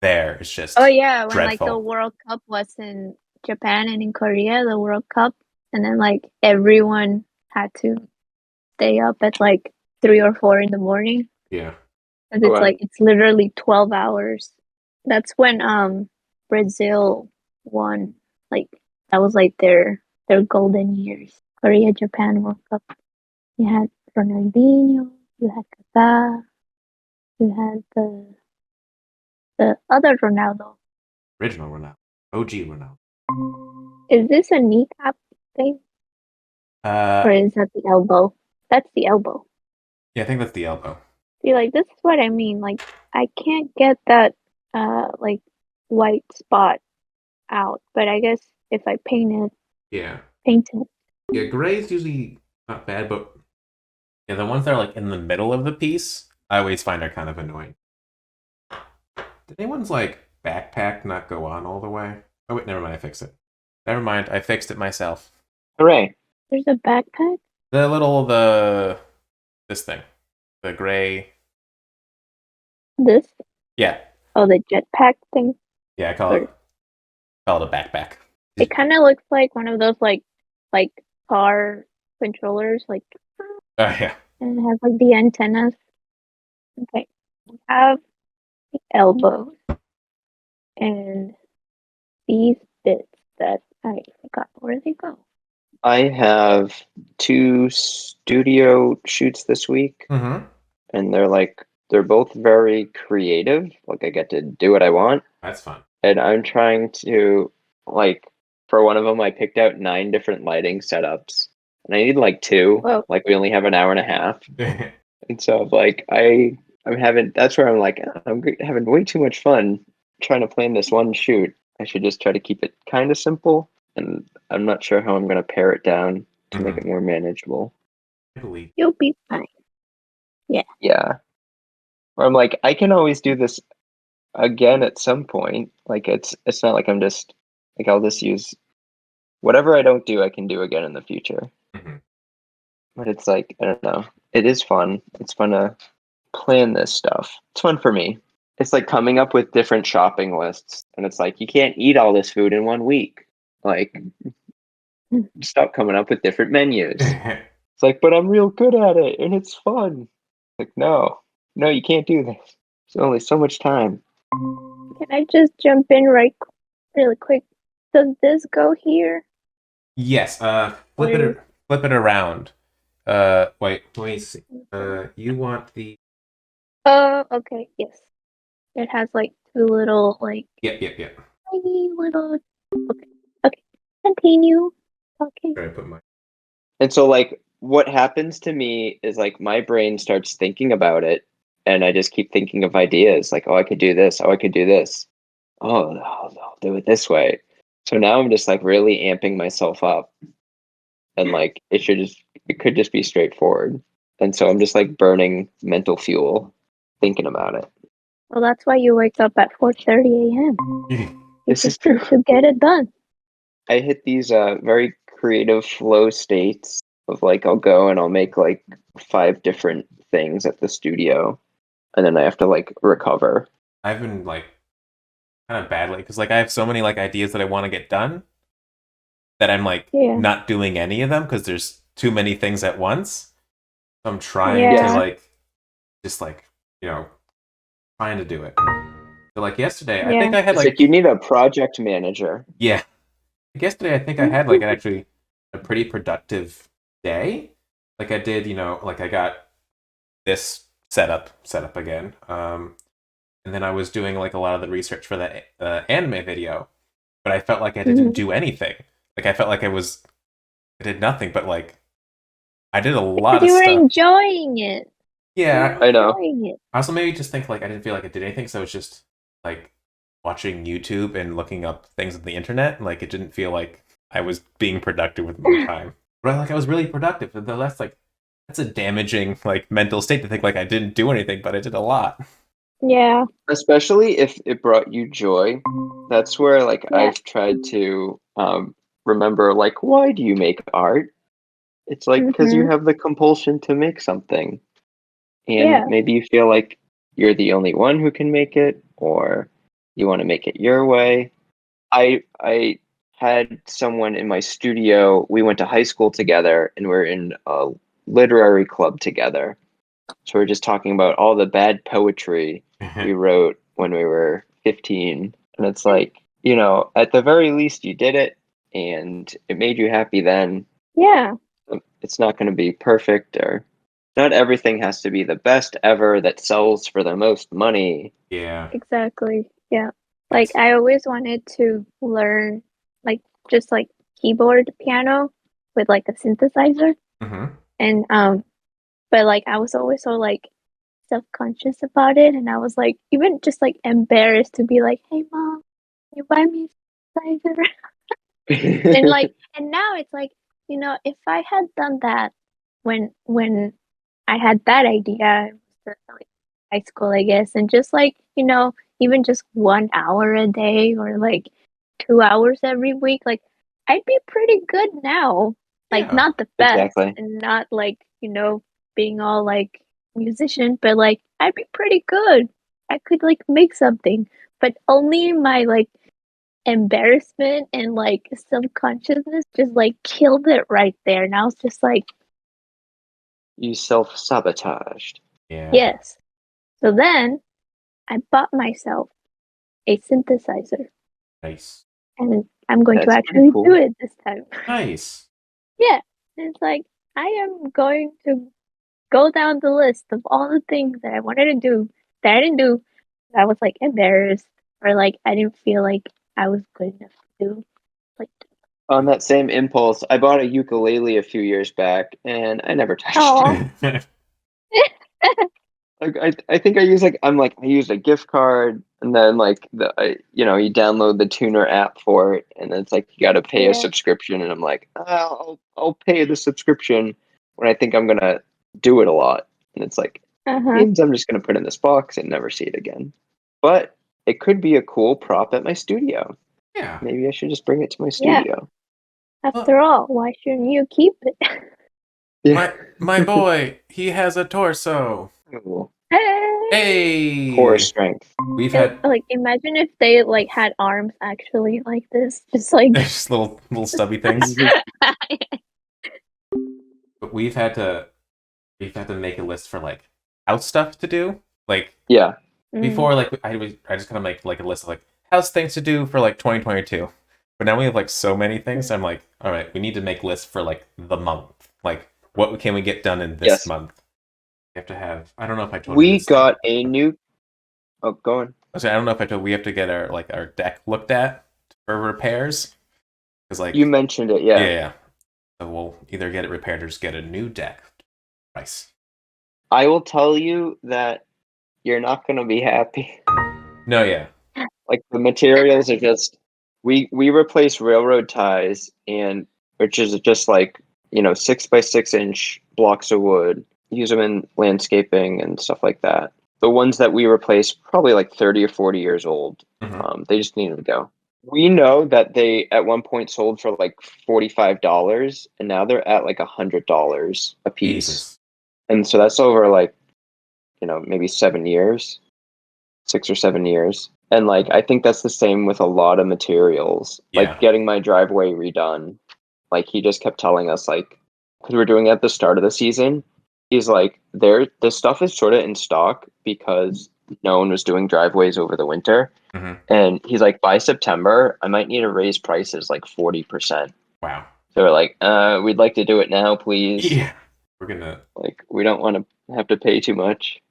there is just Oh yeah, when like the dreadful. World Cup was in Japan and in Korea, the World Cup, and then like everyone had to stay up at like 3 or 4 in the morning. Yeah. And Oh, it's wow. like it's literally 12 hours. That's when Brazil won. Like that was like their golden years. Korea Japan World Cup. You had Ronaldinho, you had Kaká, you had the other Ronaldo. Original Ronaldo. OG Ronaldo. Is this a kneecap thing? Or is that the elbow? That's the elbow. Yeah, I think that's the elbow. See, like this is what I mean. Like I can't get that like white spot out, but I guess if I paint Yeah. it. Yeah, gray's usually not bad, but yeah, the ones that are like in the middle of the piece, I always find are kind of annoying. Did anyone's like backpack not go on all the way? Oh wait, never mind, I fixed it. Never mind, I fixed it myself. Hooray! There's a backpack. This thing. The gray. This? Yeah. Oh, the jetpack thing. Yeah, I Or- call it a backpack. It kind of looks like one of those like car controllers, like, Oh yeah. and it has like the antennas. Okay, we have the elbows and these bits that I forgot where they go. I have 2 studio shoots this week, Mm-hmm. and they're both very creative. Like I get to do what I want, That's fun. and I'm trying to like for one of them I picked out 9 different lighting setups, and I need like 2. Whoa. Like we only have an hour and a half, and so like I'm having that's where I'm like having way too much fun trying to plan this one shoot. I should just try to keep it kind of simple, and I'm not sure how I'm going to pare it down to make it more manageable. I believe. You'll be fine. Yeah. Or I'm like, I can always do this again at some point. Like it's not like I'm just like I'll just use whatever I don't do, I can do again in the future. Mhm. But it's like, I don't know. It is fun. It's fun to plan this stuff. It's fun for me. It's like coming up with different shopping lists, and it's like you can't eat all this food in one week. Like stop coming up with different menus. It's like, but I'm real good at it and it's fun. Like, no, you can't do this. There's only so much time. Can I just jump in really quick? Does this go here? Yes. Where- Flip it around. Wait. Let me see. You want the? Okay, yes. It has like 2 little like Yep. tiny little. Okay. Continue talking. Try to put my. And so, like, what happens to me is like my brain starts thinking about it, and I just keep thinking of ideas. Like, oh, I could do this. Oh, I could do this. Oh, I'll do it this way. So now I'm just like really amping myself up, and like it could just be straightforward. And so I'm just like burning mental fuel thinking about it. Well, that's why you wake up at 4:30 a.m. This is to get it done. I hit these very creative flow states of like I'll go and I'll make like 5 different things at the studio, and then I have to like recover. I've been like kind of badly because like I have so many like ideas that I want to get done that I'm like Yeah. not doing any of them because there's too many things at once. So I'm trying Yeah. to like just like trying to do it. So like yesterday, I think I had It's like you need a project manager. yeah. Like yesterday, I think I had like actually a pretty productive day. Like I did, like I got this set up again. And then I was doing like a lot of the research for the anime video, but I felt like I didn't do anything. Like I felt like I did nothing, but like I did a lot you of were stuff. enjoying it. Yeah, I know. Enjoying it. I also maybe just think like I didn't feel like I did anything, so it's just like watching YouTube and looking up things on the internet. Like it didn't feel like I was being productive with my time. But like I was really productive. Though that's a damaging like mental state to think like I didn't do anything, but I did a lot. Yeah. Especially if it brought you joy. That's where like Yeah. I've tried to remember like why do you make art? It's like because you Mhm. have the compulsion to make something, and Yeah. maybe you feel like you're the only one who can make it, or you want to make it your way. I had someone in my studio. We went to high school together, and we're in a literary club together. So we're just talking about all the bad poetry we wrote when we were 15, and it's like, at the very least you did it, and it made you happy then. Yeah. It's not going to be perfect, or not everything has to be the best ever that sells for the most money. Yeah. Exactly. Yeah. Like I always wanted to learn like just like keyboard piano with like a synthesizer. Hmm. And but like I was always so like self-conscious about it, and I was like even just like embarrassed to be like, "Hey mom, can you buy me a synthesizer?" And like and now it's like, if I had done that when I had that idea, I was like high school, I guess, and just like, even just 1 hour a day or like 2 hours every week, like I'd be pretty good now. Like Yeah. not the best Exactly. and not like, being all like musician, but like I'd be pretty good. I could like make something, but only my like embarrassment and like self-consciousness just like killed it right there. And I was just like, You self-sabotaged. Yeah. yes. So then I bought myself a synthesizer Nice. and I'm going to That's pretty actually do cool. it this time. Nice. Yeah. And it's like, I am going to go down the list of all the things that I wanted to do that I didn't do. I was like embarrassed or like I didn't feel like I was good enough to do. Like, On that same impulse, I bought a ukulele a few years back, and I never touched it. oh, Like I think I used a gift card, and then like you download the tuner app for it, and then it's like you got to pay a yeah. subscription, and I'm like, I'll pay the subscription when I think I'm gonna do it a lot, and it's like Uh-huh. means I'm just gonna put it in this box and never see it again. But it could be a cool prop at my studio. Yeah. Maybe I should just bring it to my Yeah. studio. After all, why shouldn't you keep it? Yeah. My boy, he has a torso. Cool. Hey! Core Hey. strength. We've had Like imagine if they like had arms actually like this, just like just little stubby things. But we've had to make a list for like house stuff to do. Like Yeah. before, like I just kind of make like a list of like house things to do for like 2022. But now we have like so many things. I'm like, all right, we need to make lists for like the month. Like what can we get done in this Yes. month? We have to have. I don't know if I told you We this. got a new. Oh, go on. I don't know if I told. We have to get our deck looked at for repairs. Because like You mentioned it, yeah, yeah. yeah. So we'll either get it repaired or just get a new deck. Price. I will tell you that you're not going to be happy. No, yeah. Like the materials are just. We replace railroad ties, and which is just like 6 by 6 inch blocks of wood. Use them in landscaping and stuff like that. The ones that we replace probably like 30 or 40 years old. Mhm. They just need to go. We know that they at one point sold for like $45, and now they're at like $100 a piece. Jesus. And so that's over like maybe 7 years, 6 or 7 years. And like I think that's the same with a lot of materials. Yeah. Like getting my driveway redone. Like he just kept telling us like because we're doing it at the start of the season. He's like, the stuff is sort of in stock because no one was doing driveways over the winter. Hmm. And he's like, by September, I might need to raise prices like 40%. Wow. So we're like, we'd like to do it now, please. Yeah. We're gonna Like, we don't want to have to pay too much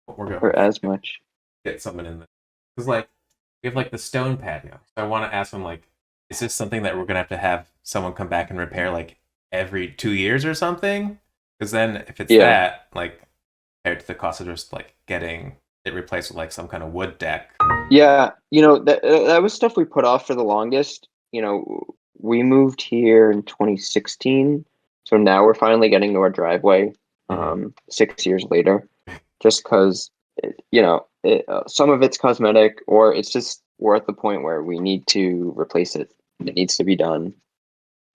we're gonna or as much. get something in there. Because like we have like the stone patio. So I want to ask him like, is this something that we're gonna have someone come back and repair like every 2 years or something? Because then if it's Yeah. that, like compared to the cost of just like getting it replaced with like some kind of wood deck. Yeah, that was stuff we put off for the longest. We moved here in 2016, so now we're finally getting to our driveway. 6 years later, just because some of it's cosmetic, or it's just we're at the point where we need to replace it. It needs to be done.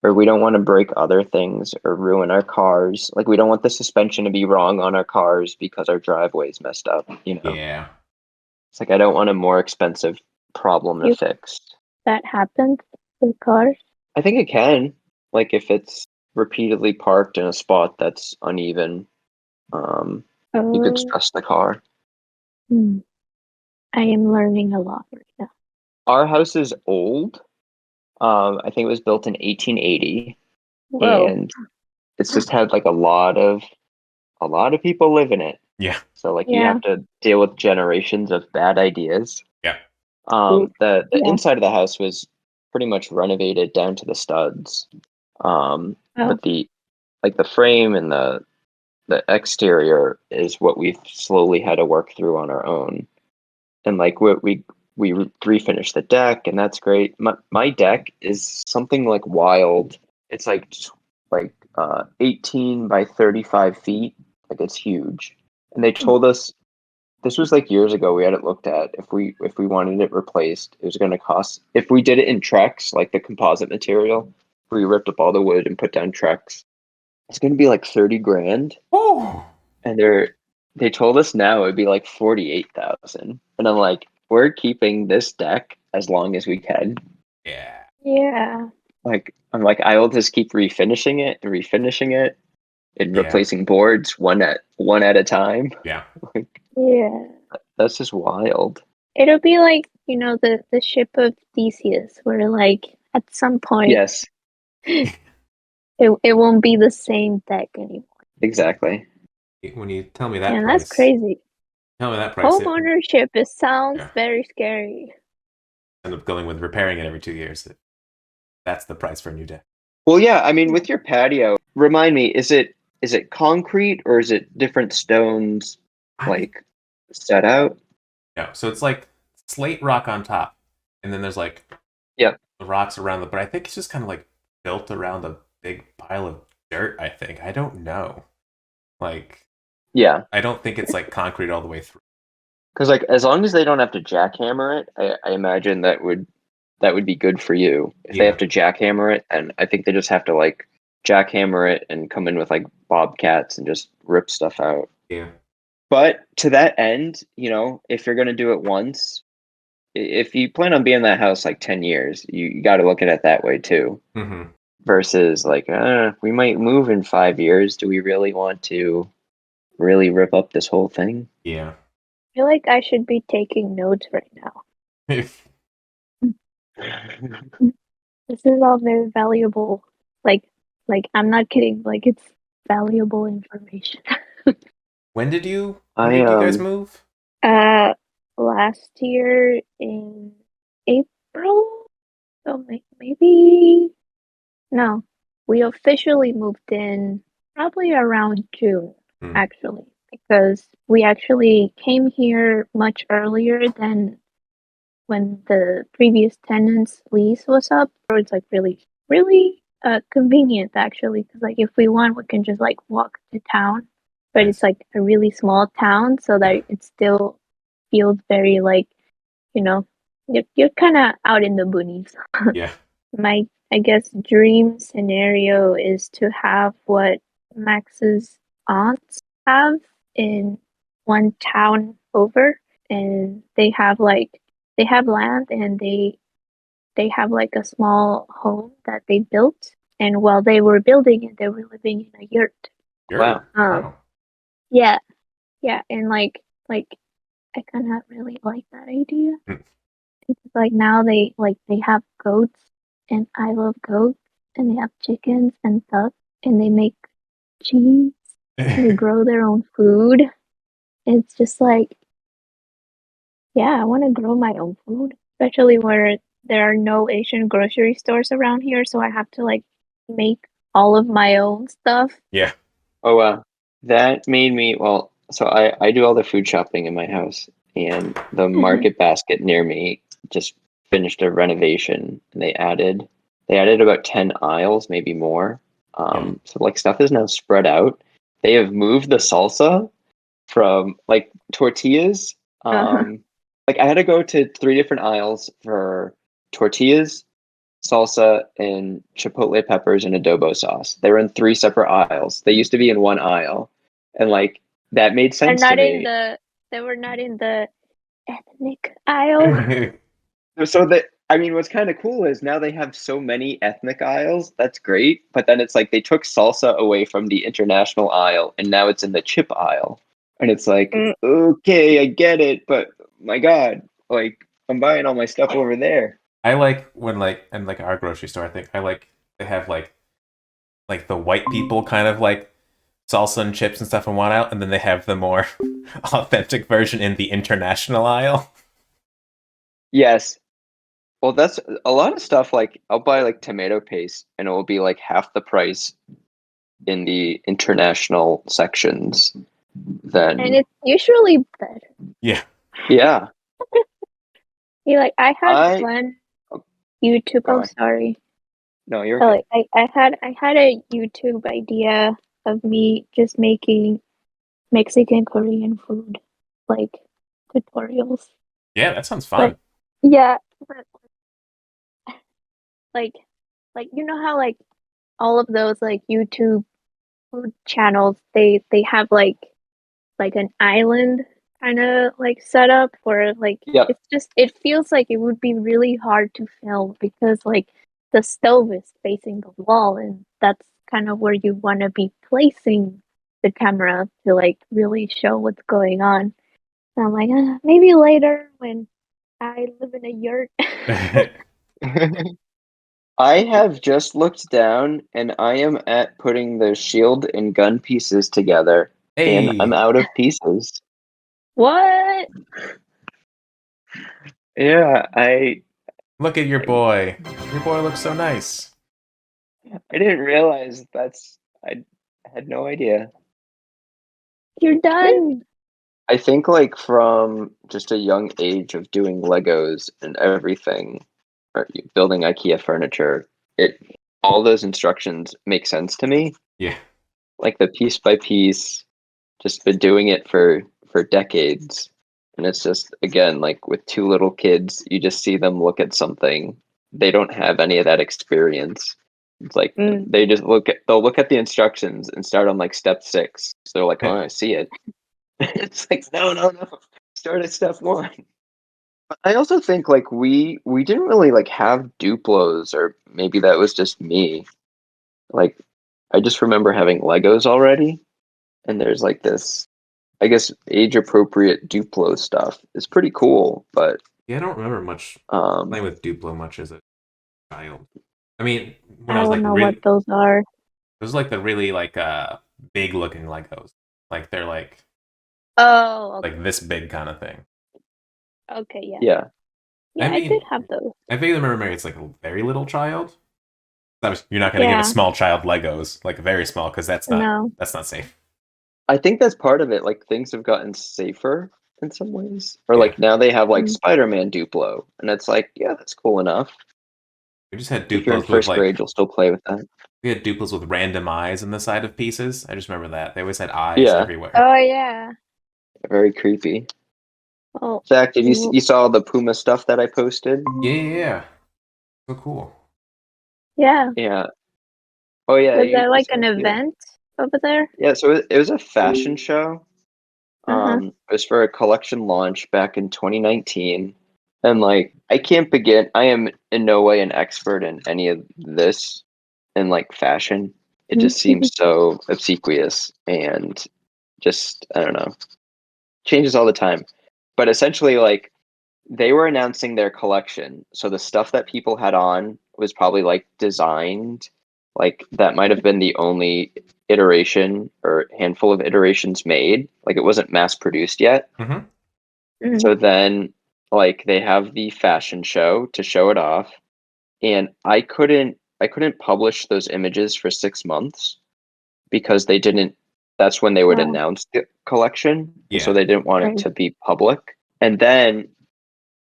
or we don't want to break other things or ruin our cars. Like we don't want the suspension to be wrong on our cars because our driveway's messed up, you know. Yeah. It's like I don't want a more expensive problem to You fix. that happens with cars? I think it can. Like if it's repeatedly parked in a spot that's uneven, you could Oh, stress the car. I am learning a lot right now. Our house is old. I think it was built in 1880, Whoa. and it's just had like a lot of people live in it. Yeah. So like you Yeah. have to deal with generations of bad ideas. Yeah. The Yeah. inside of the house was pretty much renovated down to the studs. Oh. But the frame and the exterior is what we've slowly had to work through on our own. And like we refinished the deck, and that's great. My deck is something like wild. It's like 18 by 35 feet. Like it's huge. And they told us this was like years ago. We had it looked at. If we wanted it replaced, it was going to cost. If we did it in Trex, like the composite material, we ripped up all the wood and put down Trex. It's going to be like 30 grand. Oh. And they told us now it'd be like 48,000. And I'm like, we're keeping this deck as long as we can. Yeah. Yeah. Like I'm like, I will just keep refinishing it and Yeah. replacing boards one at a time. Yeah. Like Yeah. that's just wild. It'll be like, the ship of Theseus, where like at some point Yes, it won't be the same deck anymore. exactly. When you tell me that And price, that's crazy. tell me that price, Home it ownership, it sounds Yeah. very scary. end up going with repairing it every 2 years. That's the price for a new deck. Well, yeah, I mean with your patio, remind me, is it concrete or is it different stones like set out? No, so it's like slate rock on top, and then there's like Yep. the rocks around the. But I think it's just kind of like built around a big pile of dirt. I think I don't know. Like Yeah. I don't think it's like concrete all the way through. Because like as long as they don't have to jackhammer it, I imagine that would be good for you. If they Yeah. have to jackhammer it, and I think they just have to like jackhammer it and come in with like bobcats and just rip stuff out. Yeah. But to that end, if you're gonna do it once, if you plan on being in that house like 10 years, you got to look at it that way too. Mm-hmm. Versus like, we might move in 5 years. Do we really want to really rip up this whole thing? Yeah. I feel like I should be taking notes right now. This is all very valuable. Like I'm not kidding. Like it's valuable information. When did you guys I move? Last year in April. So maybe no. We officially moved in probably around June, actually, because we actually came here much earlier than when the previous tenant's lease was up. So it's like really, really convenient actually, because like if we want, we can just like walk to town. But Nice. it's like a really small town, so that it still feels very like, you're kind of out in the boonies. Yeah. My, I guess, dream scenario is to have what Max's aunts have in one town over, and they have land, and they have like a small home that they built, and while they were building it, they were living in a yurt. Wow. Wow. Yeah, and like I kind of really like that idea. Because like now they have goats, and I love goats, and they have chickens and stuff, and they make cheese, and they grow their own food. It's just like, yeah, I want to grow my own food, especially where there are no Asian grocery stores around here, so I have to like make all of my own stuff. Yeah. Oh wow. That made me so I do all the food shopping in my house, and the market basket near me just finished a renovation, and they added about 10 aisles, maybe more. So like stuff is now spread out. They have moved the salsa from like tortillas. Like I had to go to 3 different aisles for tortillas, salsa and chipotle peppers and adobo sauce. They were in 3 separate aisles. They used to be in one aisle, and like that made They're sense to not in me. the. They were not in the ethnic aisle. So that I mean, what's kind of cool is now they have so many ethnic aisles. That's great, but then it's like they took salsa away from the international aisle, and now it's in the chip aisle, and it's like, Mm. okay, I get it, but my God, like I'm buying all my stuff over there. I like when like in like our grocery store. I think I like they have like the white people kind of like salsa and chips and stuff in one aisle, and then they have the more authentic version in the international aisle. Yes. Well, that's a lot of stuff. Like I'll buy like tomato paste, and it will be like half the price in the international sections. And Then it's usually better. Yeah. yeah, I had I one oh, YouTube. go Oh, on. sorry. No, you're So okay. I had a YouTube idea of me just making Mexican Korean food, like tutorials. Yeah, that sounds But fun. yeah, but like you know how like all of those like YouTube food channels they have like an island kind of like setup where like Yep. it feels like it would be really hard to film because like the stove is facing the wall and that's kind of where you want to be placing the camera to like really show what's going on. And I'm like, maybe later when I live in a yurt. I have just looked down, and I am at putting the shield and gun pieces together, and I'm Hey, out of pieces. What? Yeah, I look at your boy. Your boy looks so nice. I didn't realize I had no idea. You're done. I think like from just a young age of doing Legos and everything, or building IKEA furniture, it all those instructions make sense to me. Yeah. Like the piece by piece, just been doing it for decades. And it's just again like with 2 little kids, you just see them look at something. They don't have any of that experience. It's like Mm. they'll look at the instructions and start on like step 6. So they're like, oh, I see it. It's like no. Start at step 1. I also think like we didn't really like have Duplos, or maybe that was just me. Like I just remember having Legos already, and there's like this, I guess, age appropriate Duplo stuff. It's pretty cool, but Yeah, I don't remember much um playing with Duplo much as a child. I mean, when I I was don't like know really, what those are. those like the really like big looking Legos. Like they're Oh, okay. like this big kind of thing. Okay, yeah. yeah. Yeah, I I did mean, have those. I vaguely remember it's like a very little child. You're not going to give a Yeah, small child Legos, like very small, because no. that's not safe. I think that's part of it. Like things have gotten safer in some ways. Or Yeah, like now they have like Mm. Spider-Man Duplo, and it's like, yeah, that's cool enough. we just had If you're in Duplos with first like grade, you'll still play with that. we had Duplos with random eyes in the side of pieces. I just remember that they always had eyes Yeah, everywhere. Oh yeah. very creepy. Oh, Zach, did well, you saw the Puma stuff that I posted? Yeah. So cool. yeah. Yeah. Oh yeah, Was there you like saw an it too. event over there? Yeah, so it was a fashion show. Uh-huh. It was for a collection launch back in 2019. And like I can't begin, I am in no way an expert in any of this in like fashion. It just seems so obsequious and just I don't know, changes all the time. But essentially like they were announcing their collection. So the stuff that people had on was probably like designed, like that might have been the only iteration or handful of iterations made. Like it wasn't mass produced yet. Mm-hmm. Mm. So then like they have the fashion show to show it off. And I couldn't publish those images for 6 months because they didn't that's when they would Wow. announce the collection. And so Yeah. they didn't want it Right. to be public. And then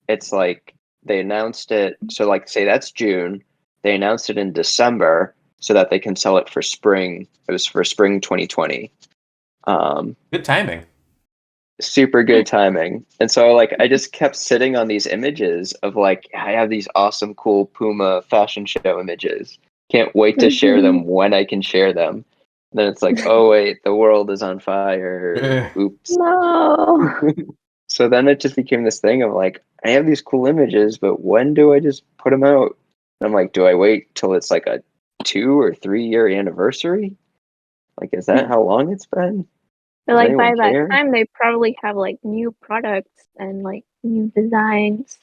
it's like they announced it. So, like, say that's June. They announced it in December so that they can sell it for spring. It was for spring 2020. Um, Good timing. super good timing. And so like I just kept sitting on these images of like I have these awesome cool Puma fashion show images. Can't wait to share them when I can share them. And then it's like, oh wait, the world is on fire. Oops. No. So then it just became this thing of like, I have these cool images, but when do I just put them out? And I'm like, do I wait till it's like a 2 or 3 year anniversary? Like, is that how long it's been? But Does like by anyone that care? time, they probably have like new products and like new designs.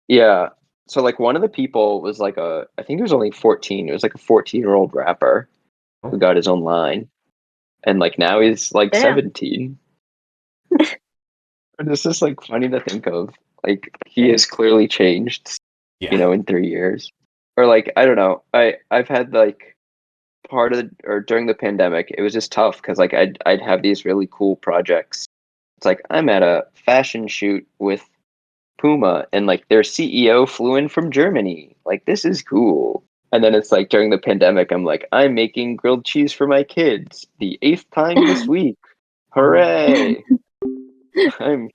Yeah. So like one of the people was like I think he was only 14. It was like a 14-year-old rapper who got his own line. And like now he's like Damn. 17. And it's just like funny to think of. Like he has clearly changed, Yeah. in 3 years. Or like I don't know. I've had like or during the pandemic, it was just tough because like I'd have these really cool projects. It's like I'm at a fashion shoot with Puma and like their CEO flew in from Germany. Like this is cool. And then it's like during the pandemic, I'm like, I'm making grilled cheese for my kids the 8th time this week. Hooray! I'm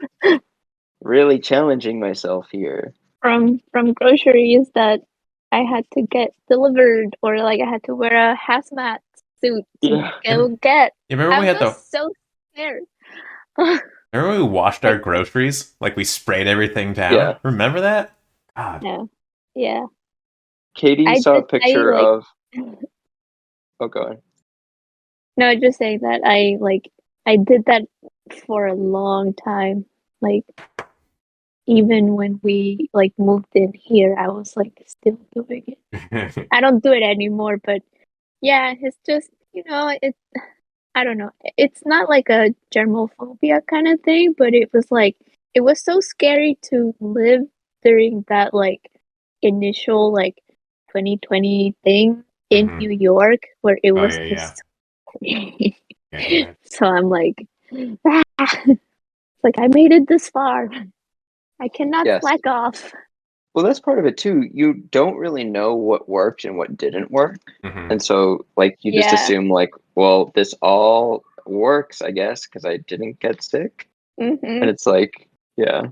really challenging myself here. From groceries that I had to get delivered, or like I had to wear a hazmat suit to Yeah. go get. You remember I we had was the so scared. remember we washed our Like, groceries? Like we sprayed everything down? Yeah. Remember that? God. yeah, yeah. Katie I saw a just I picture like of. Oh, go on. no, just saying that I did that for a long time. Like even when we like moved in here, I was like still doing it. I don't do it anymore, but yeah, it's just it's I don't know. It's not like a germophobia kind of thing, but it was so scary to live during that like initial like 2020 thing in Mhm. New York where it Oh was yeah, yeah. just Yeah, you're right. so I'm like it's like I made it this far. I cannot Yes. slack off. Well, that's part of it too. You don't really know what worked and what didn't work. Mm-hmm. And so, like, you just Yeah. assume, like, well, this all works, I guess, because I didn't get sick. Mm-hmm. And it's like, yeah.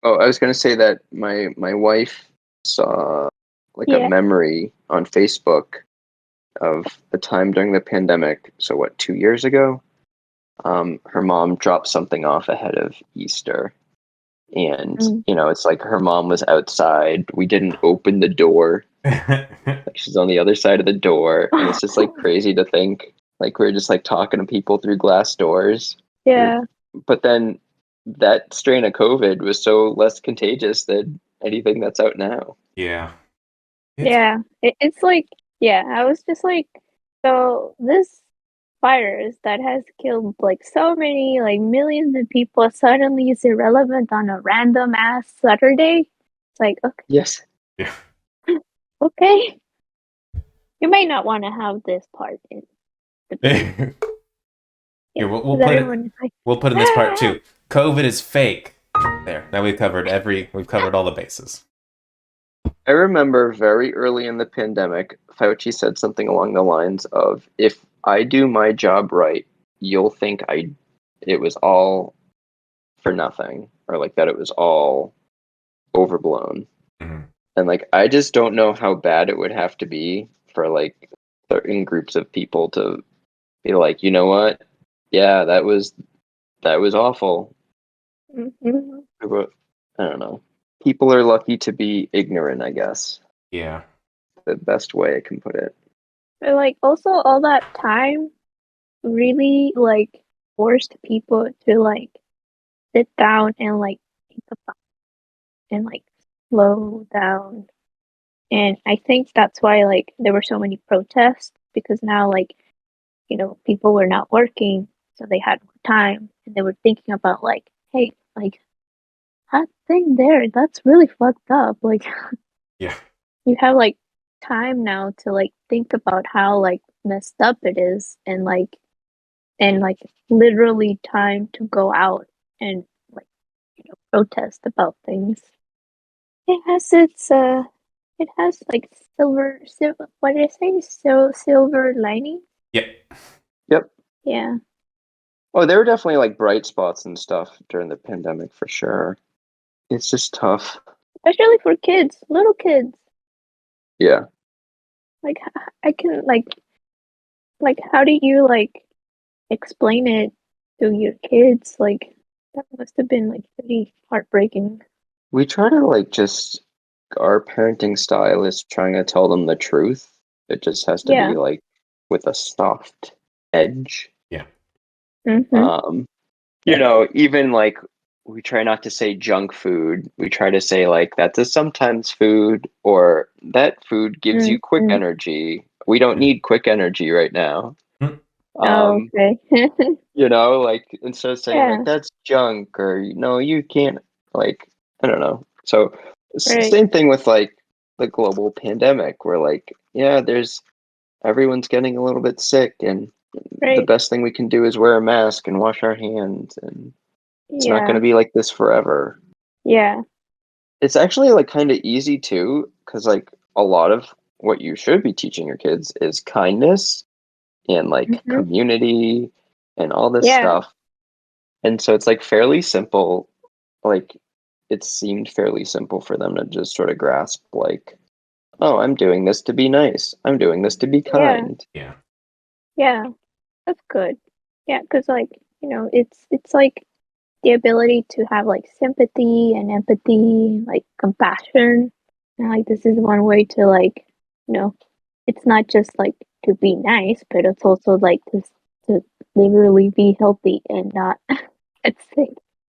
Oh, I was gonna say that my wife saw like a Yeah. memory on Facebook of the time during the pandemic. So what, 2 years ago? Her mom dropped something off ahead of Easter. And, Mm. it's like her mom was outside. We didn't open the door. Like she's on the other side of the door. And it's just like crazy to think. Like we're just like talking to people through glass doors. Yeah. But then that strain of COVID was so less contagious than anything that's out now. Yeah. Yeah. It's like yeah, I was just like so this virus that has killed like so many like millions of people suddenly is irrelevant on a random ass Saturday. It's like Yes. Yeah. okay. You may not want to have this part in the Here, yeah, we'll 'cause put everyone it. is like We'll put in this part too. COVID is fake. There. Now we've covered all the bases. I remember very early in the pandemic, Fauci said something along the lines of, if I do my job right, you'll think it was all for nothing, or like that it was all overblown. Mm-hmm. And like I just don't know how bad it would have to be for like certain groups of people to be like, you know what? Yeah, that was awful. mhm. But I don't know. People are lucky to be ignorant, I guess. Yeah. The best way I can put it. But like also all that time really like forced people to like sit down and like think about and like slow down. And I think that's why like there were so many protests because now like, people were not working, so they had more time and they were thinking about like, hey, like that thing there, that's really fucked up. Like Yeah. you have like time now to like think about how like messed up it is and literally time to go out and like protest about things. It has it has like silver what did I say? So silver lining? Yep. Yep. Yeah. Oh, there were definitely like bright spots and stuff during the pandemic for sure. It's just tough. Especially for kids, little kids. Yeah. Like I can like how do you like explain it to your kids? Like that must have been like pretty heartbreaking. We try to like just our parenting style is trying to tell them the truth. It just has to Yeah. be like with a soft edge. Yeah. Mm-hmm. You know, even like we try not to say junk food. We try to say like that's a sometimes food or that food gives you quick Mm-hmm. energy. We don't need quick energy right now. Hmm. Oh, Um, okay. you know, like instead of saying Yeah, like that's junk or no, you can't like I don't know. So right, same thing with like the global pandemic where like yeah, there's everyone's getting a little bit sick and the right. best thing we can do is wear a mask and wash our hands and it's not going Yeah, to be like this forever. yeah. It's actually like kind of easy too cuz like a lot of what you should be teaching your kids is kindness and like Mm-hmm. community and all this Yeah, stuff. And so it's like fairly simple, like it seemed fairly simple for them to just sort of grasp like, oh, I'm doing this to be nice. I'm doing this to be yeah, kind. Yeah. yeah. That's good. Yeah, because like, it's like the ability to have like sympathy and empathy, like compassion. And like this is one way to like, you know, it's not just like to be nice, but it's also like to literally be healthy and not get sick.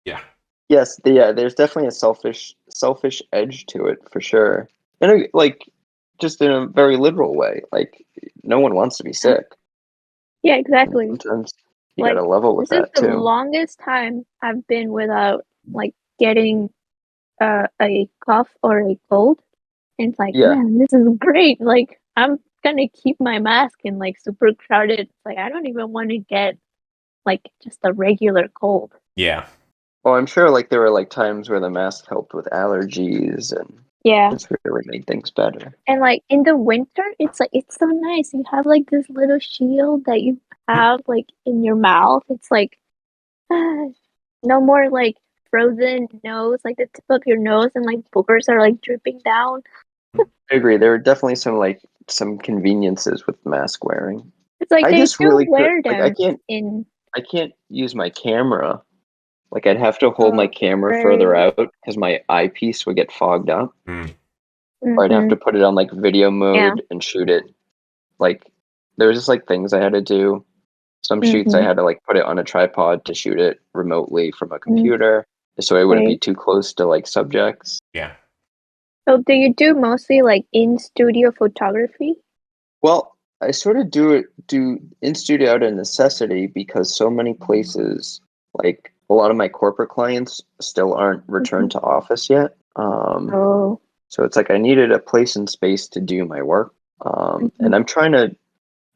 Yeah. Yes, yeah, there's definitely a selfish edge to it for sure. And like just in a very literal way. Like no one wants to be sick. Yeah, And exactly. sometimes you got Like to level with this is that the too. longest time I've been without like getting a cough or a cold. And it's like, Yeah. man, this is great. Like I'm gonna keep my mask in like super crowded. Like I don't even want to get like just a regular cold. Yeah. Well, I'm sure like there were like times where the mask helped with allergies and Yeah. it's really made things better. And like in the winter, it's like it's so nice. You have like this little shield that you have like in your mouth. It's like no more like frozen nose, like the tip of your nose and like boogers are like dripping down. I agree. There were definitely some conveniences with mask wearing. It's like I they just still really could wear like them in I can't use my camera. Like I'd have to hold my uh camera further right. out because my eyepiece would get fogged up, Mm. or I'd have Mm-hmm. to put it on like video Yeah. mode and shoot it. Like there was just like things I had to do. Some shoots I Mm-hmm. had to like put it on a tripod to shoot it remotely from a Mm, computer, so I wouldn't be right. too close to like subjects. Yeah. So do you do mostly like in studio photography? Well, I sort of do in studio out of necessity because so many places, like a lot of my corporate clients, still aren't Mm-hmm. returned to office yet. Oh. So it's like I needed a place and space to do my work. Mm-hmm. And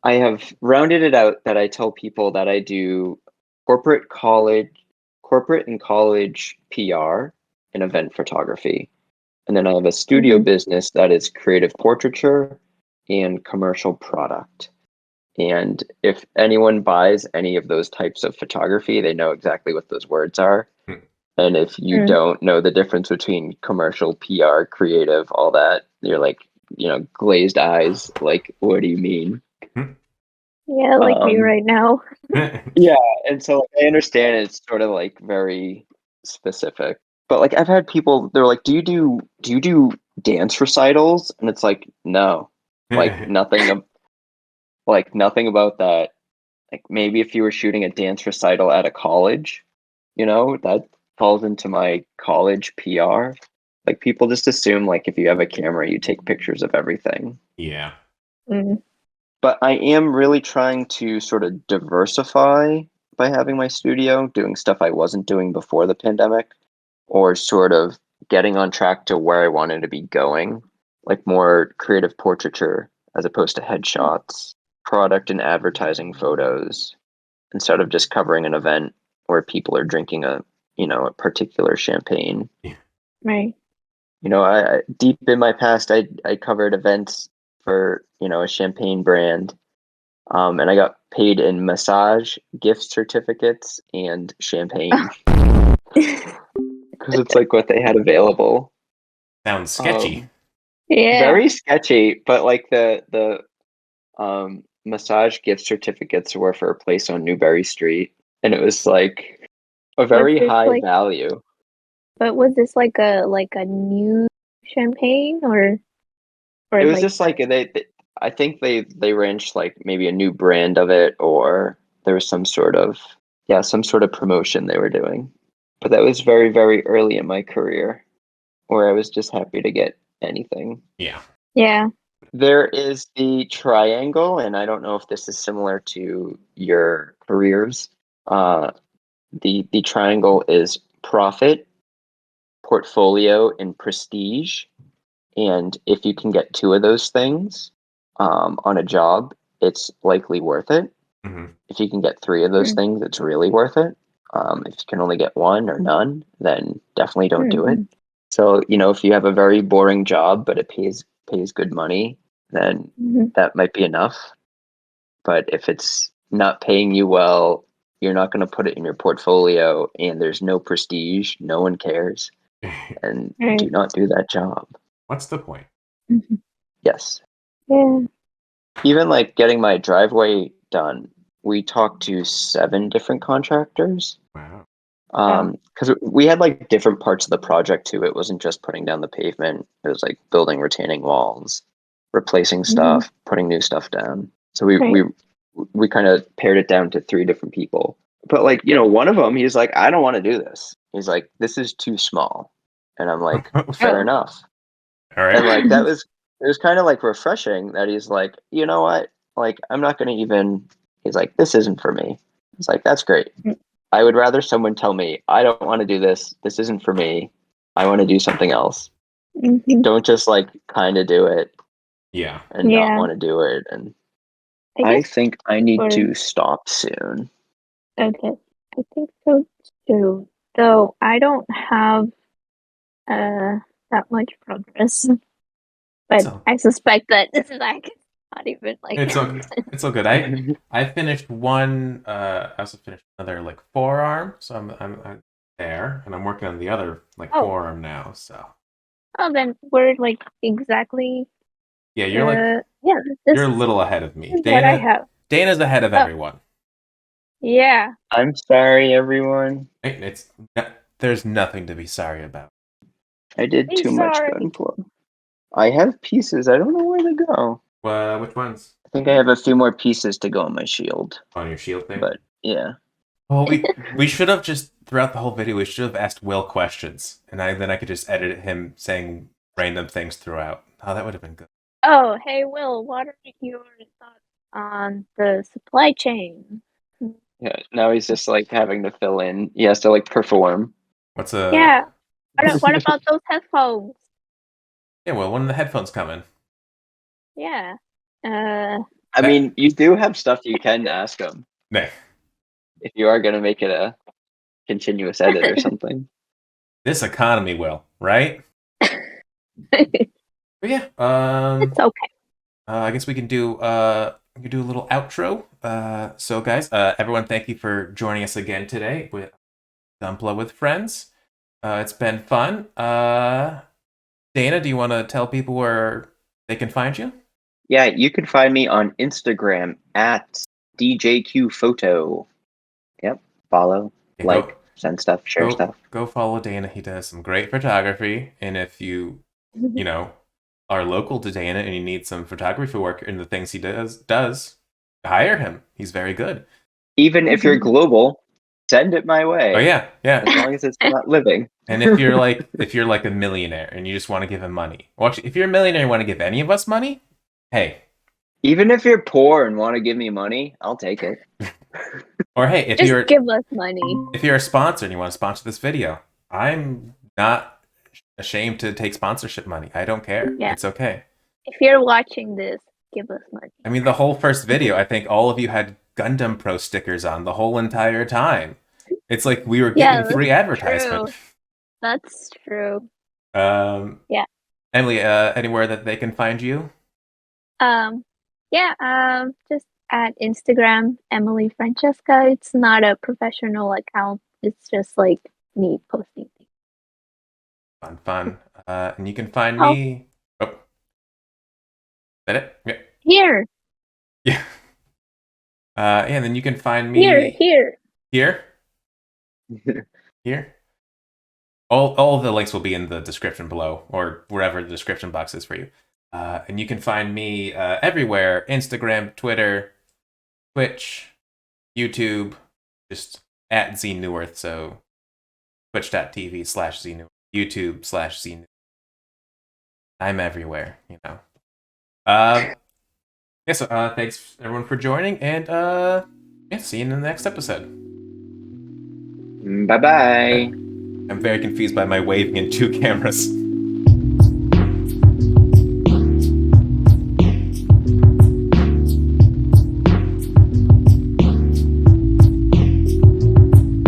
I have rounded it out that I tell people that I do corporate college, corporate and college PR and event photography. And then I have a studio Mm-hmm. business that is creative portraiture and commercial product. And if anyone buys any of those types of photography, they know exactly what those words are. Mm. And if you Mm. don't know the difference between commercial, PR, creative, all that, you're like, glazed eyes. Like, what do you mean? Mm. Yeah, like me Um, right now. yeah, and so like, I understand it's sort of like very specific. But like I've had people, they're like, do you do dance recitals? And it's like, no, like nothing about that. Like maybe if you were shooting a dance recital at a college, that falls into my college PR. Like people just assume like if you have a camera, you take pictures of everything. Yeah. Mm. But I am really trying to sort of diversify by having my studio, doing stuff I wasn't doing before the pandemic, or sort of getting on track to where I wanted to be going, like more creative portraiture as opposed to headshots, product and advertising photos, instead of just covering an event where people are drinking a particular champagne. Yeah. Right. I deep in my past, I covered events for a champagne brand, And I got paid in massage, gift certificates, and champagne because it's like what they had available. Sounds sketchy. Yeah. Very sketchy, but like the massage gift certificates were for a place on Newbury Street, and it was like a very this high like value. But was this like a new champagne or It was like just like I think they ranged like maybe a new brand of it, or there was some sort of promotion they were doing. But that was very, very early in my career, where I was just happy to get anything. Yeah. yeah. There is the triangle, and I don't know if this is similar to your careers. The triangle is profit, portfolio, and prestige. And if you can get two of those things on a job, it's likely worth it. hmm If you can get three of those things, it's really worth it. If you can only get one or none, then definitely don't do it. So, if you have a very boring job, but it pays good money, then that might be enough. But if it's not paying you well, you're not going to put it in your portfolio, and there's no prestige, no one cares, and Right. do not do that job. What's the point? Yes. Yeah. Even like getting my driveway done, we talked to 7 different contractors. Wow. Because we had like different parts of the project too. It wasn't just putting down the pavement. It was like building retaining walls, replacing stuff, putting new stuff down. So we kind of pared it down to 3 different people. But like, one of them, he's like, I don't want to do this. He's like, this is too small. And I'm like, fair Oh. enough. All right. And like it was kind of like refreshing that he's like, you know what? Like, I'm not gonna even he's like, this isn't for me. It's like, that's great. I would rather someone tell me, I don't want to do this. This isn't for me. I want to do something else. Don't just like kind of do it Yeah. and not want to do it. And I think I need to stop soon. Okay. I think so too. Though I don't have that much progress. But I suspect that this is like not even like it's all good. I finished one. I also finished another like forearm, so I'm there, and I'm working on the other like forearm now. So. Oh, then we're like exactly. Yeah, you're like you're a little ahead of me. What I have. Dana's ahead of everyone. Yeah. I'm sorry, everyone. There's nothing to be sorry about. I did too much Gunpla. I have pieces. I don't know where to go. Which ones? I think I have a few more pieces to go on my shield. On your shield thing? But yeah. Well, we should have just throughout the whole video we should have asked Will questions, and then I could just edit him saying random things throughout. Oh, that would have been good. Oh, hey Will, what are your thoughts on the supply chain? Yeah, now he's just like having to fill in. He has to like perform. Yeah. What about those headphones? Yeah, well, when are the headphones coming? Yeah. I mean, you do have stuff you can ask him. No. If you are going to make it a continuous edit or something. This economy will, right? But yeah, it's okay. I guess we can do a little outro. So guys, everyone, thank you for joining us again today with Gunpla with Friends. It's been fun. Dana, do you want to tell people where they can find you? Yeah, you can find me on Instagram at DJQPhoto. Yep, follow, send stuff, share stuff. Go follow Dana. He does some great photography, and if you are local to Dana and you need some photography work in the things he does hire him. He's very good. Even if you're global, send it my way. Oh yeah. As long as it's not living. And if you're like a millionaire and you just want to give him money, well, actually, if you're a millionaire and want to give any of us money, hey. Even if you're poor and want to give me money, I'll take it. Or hey, if just give us money. If you're a sponsor and you want to sponsor this video, I'm not ashamed to take sponsorship money. I don't care. Yeah. It's okay. If you're watching this, give us money. I mean, the whole first video, I think all of you had Gundam Pro stickers on the whole entire time. It's like we were getting free advertisement. True. That's true. Yeah. Emily, anywhere that they can find you? Just at Instagram, Emily Francesca. It's not a professional account. It's just like me posting things. Fun. And you can find Oh. me. Oh, is that it? Yeah. Here, Yeah. And then you can find here, me here. here. All of the links will be in the description below, or wherever the description box is for you. And you can find me everywhere: Instagram, Twitter, Twitch, YouTube, just at Z Neworth. So twitch.tv/ZNeworth, YouTube/ZNeworth. I'm everywhere, you know. Yeah, so thanks everyone for joining, and yeah, see you in the next episode. Bye bye. I'm very confused by my waving in 2 cameras.